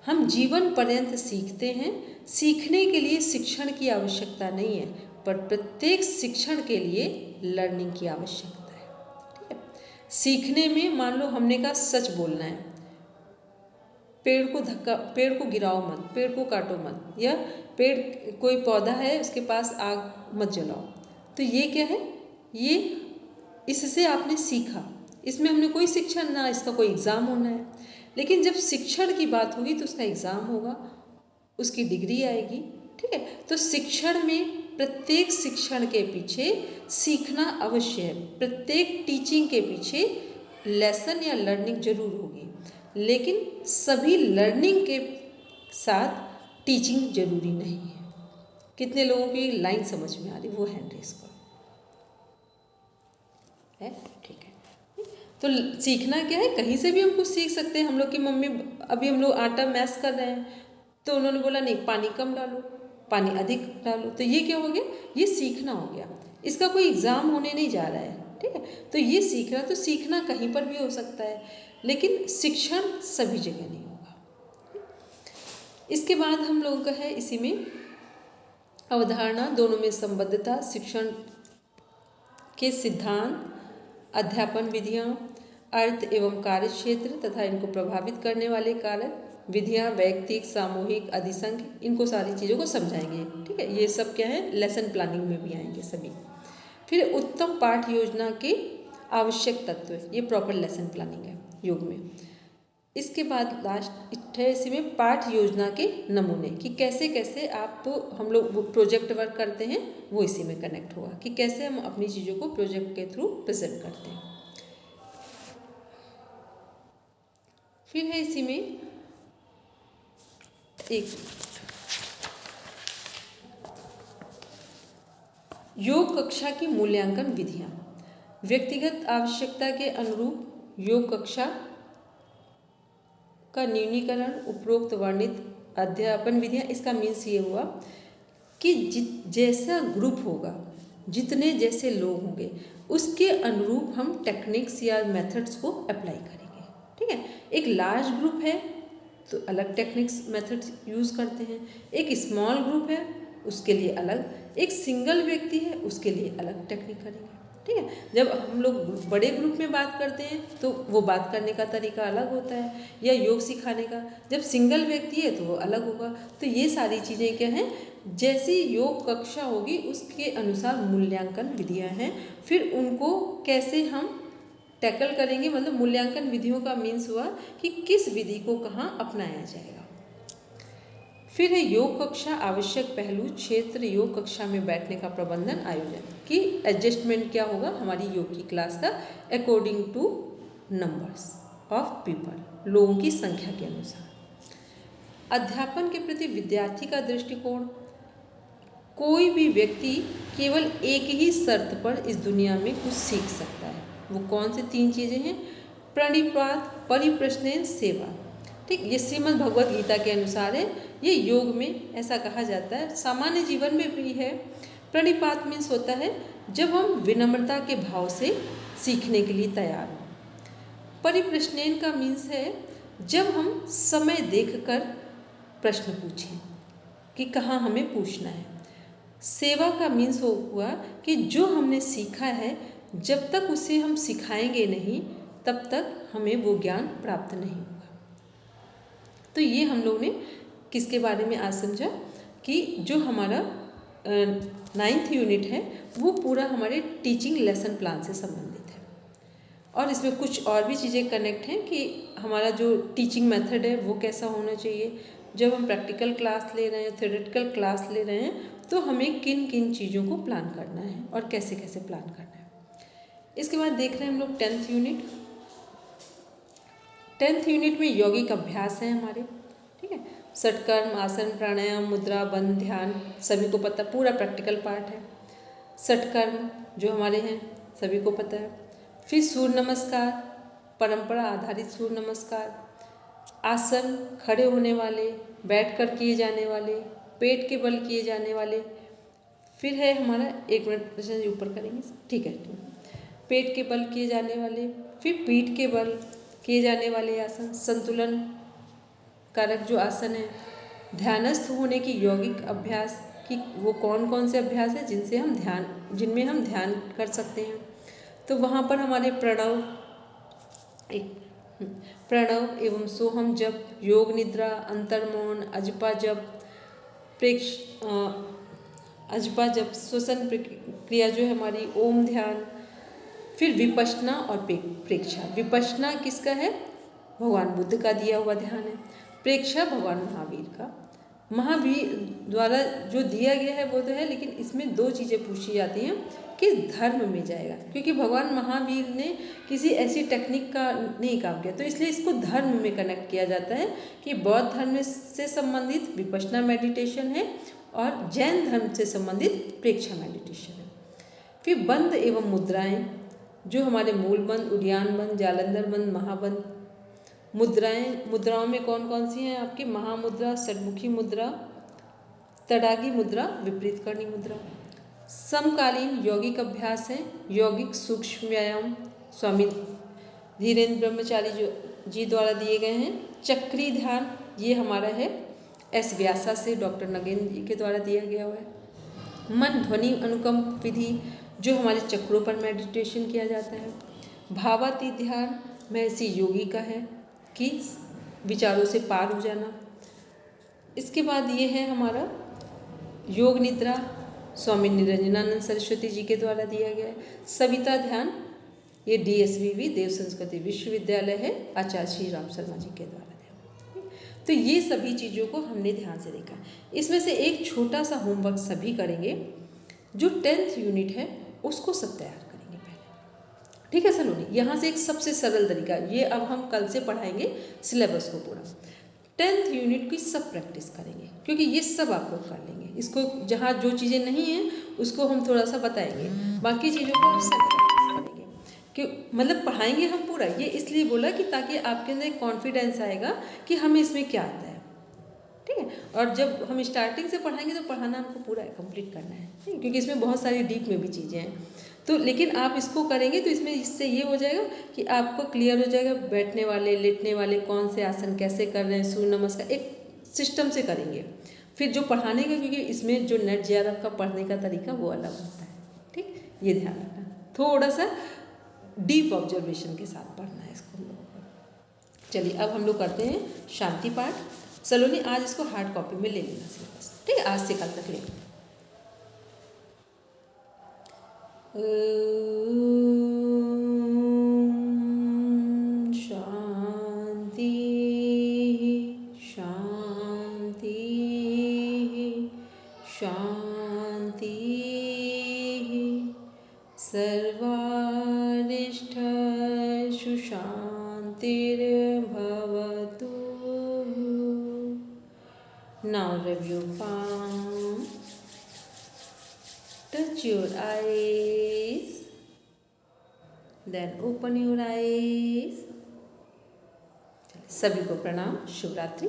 हम जीवन पर्यंत सीखते हैं। सीखने के लिए शिक्षण की आवश्यकता नहीं है, पर प्रत्येक शिक्षण के लिए लर्निंग की आवश्यकता है, ठीक है। सीखने में मान लो हमने कहा सच बोलना है, पेड़ को गिराओ मत, पेड़ को काटो मत, या पेड़ कोई पौधा है उसके पास आग मत जलाओ, तो ये क्या है? ये इससे आपने सीखा, इसमें हमने कोई शिक्षण ना इसका कोई एग्ज़ाम होना है, लेकिन जब शिक्षण की बात होगी तो उसका एग्ज़ाम होगा, उसकी डिग्री आएगी। ठीक है, तो शिक्षण में प्रत्येक शिक्षण के पीछे सीखना अवश्य है, प्रत्येक टीचिंग के पीछे लेसन या लर्निंग जरूर होगी, लेकिन सभी लर्निंग के साथ टीचिंग जरूरी नहीं है। कितने लोगों की लाइन समझ में आ रही, वो हैंड रेस करो है। ठीक है, तो सीखना क्या है, कहीं से भी हम कुछ सीख सकते हैं। हम लोग की मम्मी, अभी हम लोग आटा मैश कर रहे हैं तो उन्होंने बोला नहीं पानी कम डालो, पानी अधिक डालो, तो ये क्या हो गया, ये सीखना हो गया, इसका कोई एग्ज़ाम होने नहीं जा रहा है। ठीक है, तो ये सीखना, तो सीखना कहीं पर भी हो सकता है, लेकिन शिक्षण सभी जगह नहीं होगा। इसके बाद हम लोगों का है इसी में अवधारणा, दोनों में संबद्धता, शिक्षण के सिद्धांत, अध्यापन विधियाँ, अर्थ एवं कार्य क्षेत्र तथा इनको प्रभावित करने वाले कारक, विधियाँ, वैयक्तिक, सामूहिक, अधिसंघ, इनको सारी चीज़ों को समझाएंगे। ठीक है, ये सब क्या है, लेसन प्लानिंग में भी आएंगे सभी। फिर उत्तम पाठ योजना के आवश्यक तत्व, ये प्रॉपर लेसन प्लानिंग है योग में। इसके बाद लास्ट है इसी में पाठ योजना के नमूने, कि कैसे कैसे आप हम लोग प्रोजेक्ट वर्क करते हैं, वो इसी में कनेक्ट होगा कि कैसे हम अपनी चीज़ों को प्रोजेक्ट के थ्रू प्रेजेंट करते हैं। फिर है इसी में एक योग कक्षा की मूल्यांकन विधियाँ, व्यक्तिगत आवश्यकता के अनुरूप योग कक्षा का न्यूनीकरण, उपरोक्त वर्णित अध्यापन विधियाँ। इसका मीन्स ये हुआ कि जैसा ग्रुप होगा, जितने जैसे लोग होंगे, उसके अनुरूप हम टेक्निक्स या मेथड्स को अप्लाई करेंगे। ठीक है, एक लार्ज ग्रुप है तो अलग टेक्निक्स मेथड्स यूज़ करते हैं, एक स्मॉल ग्रुप है उसके लिए अलग, एक सिंगल व्यक्ति है उसके लिए अलग टेक्निक करेंगे। ठीक है, जब हम लोग बड़े ग्रुप में बात करते हैं तो वो बात करने का तरीका अलग होता है, या योग सिखाने का, जब सिंगल व्यक्ति है तो वो अलग होगा। तो ये सारी चीज़ें क्या हैं, जैसी योग कक्षा होगी उसके अनुसार मूल्यांकन विधियाँ हैं, फिर उनको कैसे हम टैकल करेंगे, मतलब मूल्यांकन विधियों का मीन्स हुआ कि किस विधि को कहाँ अपनाया जाएगा। फिर है योग कक्षा आवश्यक पहलू, क्षेत्र, योग कक्षा में बैठने का प्रबंधन, आयोजन, कि एडजस्टमेंट क्या होगा हमारी योग की क्लास का according two numbers of people, लोगों की संख्या के अनुसार। अध्यापन के प्रति विद्यार्थी का दृष्टिकोण, कोई भी व्यक्ति केवल एक ही शर्त पर इस दुनिया में कुछ सीख सकता है, वो कौन से 3 चीज़ें हैं, प्रणिपात, परिप्रश्न, सेवा। ठीक, ये श्रीमद् भगवद गीता के अनुसार है, ये योग में ऐसा कहा जाता है, सामान्य जीवन में भी है। प्रणिपात मीन्स होता है जब हम विनम्रता के भाव से सीखने के लिए तैयार हों। परिप्रश्न का मीन्स है जब हम समय देखकर प्रश्न पूछें कि कहाँ हमें पूछना है। सेवा का मीन्स हुआ कि जो हमने सीखा है जब तक उसे हम सिखाएंगे नहीं तब तक हमें वो ज्ञान प्राप्त नहीं होगा। तो ये हम लोग ने किसके बारे में आज समझा कि जो हमारा 9th यूनिट है वो पूरा हमारे टीचिंग लेसन प्लान से संबंधित है, और इसमें कुछ और भी चीज़ें कनेक्ट हैं कि हमारा जो टीचिंग मेथड है वो कैसा होना चाहिए, जब हम प्रैक्टिकल क्लास ले रहे हैं, थ्योरेटिकल क्लास ले रहे हैं, तो हमें किन किन चीज़ों को प्लान करना है और कैसे कैसे प्लान करना है। इसके बाद देख रहे हैं हम लोग 10th यूनिट। 10th यूनिट में यौगिक अभ्यास है हमारे। ठीक है, षटकर्म, आसन, प्राणायाम, मुद्रा, बंध, ध्यान, सभी को पता, पूरा प्रैक्टिकल पार्ट है। षटकर्म जो हमारे हैं सभी को पता है। फिर सूर्य नमस्कार, परंपरा आधारित सूर्य नमस्कार, आसन, खड़े होने वाले, बैठकर किए जाने वाले, पेट के बल किए जाने वाले। फिर है हमारा 1 मिनट प्रश्न ऊपर करेंगे, ठीक है, पेट के बल किए जाने वाले, फिर पीठ के बल किए जाने वाले आसन, संतुलन कारक जो आसन है, ध्यानस्थ होने की यौगिक अभ्यास, कि वो कौन कौन से अभ्यास है जिनमें हम ध्यान कर सकते हैं। तो वहाँ पर हमारे प्रणव एवं सोहम जप, योग निद्रा, अंतर्मौन, अजपा जप, अजपा जप, श्वसन प्रक्रिया जो है हमारी, ओम ध्यान, फिर विपश्यना और प्रेक्षा। विपश्यना किसका है? भगवान बुद्ध का दिया हुआ ध्यान है। प्रेक्षा भगवान महावीर का। महावीर द्वारा जो दिया गया है वो तो है, लेकिन इसमें दो चीज़ें पूछी जाती हैं, किस धर्म में जाएगा, क्योंकि भगवान महावीर ने किसी ऐसी टेक्निक का नहीं काम किया, तो इसलिए इसको धर्म में कनेक्ट किया जाता है कि बौद्ध धर्म से संबंधित विपश्यना मेडिटेशन है और जैन धर्म से संबंधित प्रेक्षा मेडिटेशन है। फिर बंद एवं मुद्राएं, जो हमारे मूल बंद, उद्यान बंद, जालंधर बंद, महाबंद। मुद्राओं में कौन कौन सी हैं आपकी? महामुद्रा, षडमुखी मुद्रा, तड़ागी मुद्रा, विपरीत करणी मुद्रा। समकालीन यौगिक अभ्यास हैं, यौगिक सूक्ष्म व्यायाम स्वामी धीरेन्द्र ब्रह्मचारी जी द्वारा दिए गए हैं। चक्री ध्यान, ये हमारा है एस व्यासा से डॉक्टर नगेंद्र जी के द्वारा दिया गया हुआ है। मन ध्वनि अनुकंप विधि, जो हमारे चक्रों पर मेडिटेशन किया जाता है। भावातीत ध्यान महर्षि योगी का है कि विचारों से पार हो जाना। इसके बाद ये है हमारा योग निद्रा, स्वामी निरंजनानंद सरस्वती जी के द्वारा दिया गया है। सविता ध्यान, ये DSVV देव संस्कृति विश्वविद्यालय है, आचार्य श्री राम शर्मा जी के द्वारा दिया। तो ये सभी चीज़ों को हमने ध्यान से देखा। इसमें से एक छोटा सा होमवर्क सभी करेंगे, जो 10th यूनिट है उसको सब तैयार करेंगे पहले, ठीक है सलोनी? यहाँ से एक सबसे सरल तरीका, ये अब हम कल से पढ़ाएंगे सिलेबस को पूरा। 10th यूनिट की सब प्रैक्टिस करेंगे, क्योंकि ये सब आप लोग कर लेंगे। इसको जहाँ जो चीज़ें नहीं हैं उसको हम थोड़ा सा बताएंगे, बाकी चीज़ों को हम सब प्रैक्टिस करेंगे। कि मतलब पढ़ाएंगे हम पूरा, ये इसलिए बोला कि ताकि आपके अंदर एक कॉन्फिडेंस आएगा कि हमें इसमें क्या आता है, ठीक है? और जब हम स्टार्टिंग से पढ़ाएंगे तो पढ़ाना हमको पूरा कंप्लीट करना है, ठीक है? क्योंकि इसमें बहुत सारी डीप में भी चीज़ें हैं। तो लेकिन आप इसको करेंगे तो इसमें इससे ये हो जाएगा कि आपको क्लियर हो जाएगा बैठने वाले, लेटने वाले, कौन से आसन कैसे कर रहे हैं, सूर्य नमस्कार एक सिस्टम से करेंगे। फिर जो पढ़ाने का, क्योंकि इसमें जो नेट JRF का पढ़ने का तरीका वो अलग होता है, ठीक? ये ध्यान रखना, थोड़ा सा डीप ऑब्जर्वेशन के साथ पढ़ना है इसको हम लोगों को। चलिए अब हम लोग करते हैं शांति पाठ। सलोनी आज इसको हार्ड कॉपी में ले लेना सिलेबस, ठीक है? आज से कल तक ले। शांति शांति शांति सर्वारिष्ठेषु शांतिर्भवतु। Now rub your palm, touch your eyes, then open your eyes. सभी को प्रणाम, शुभ रात्रि।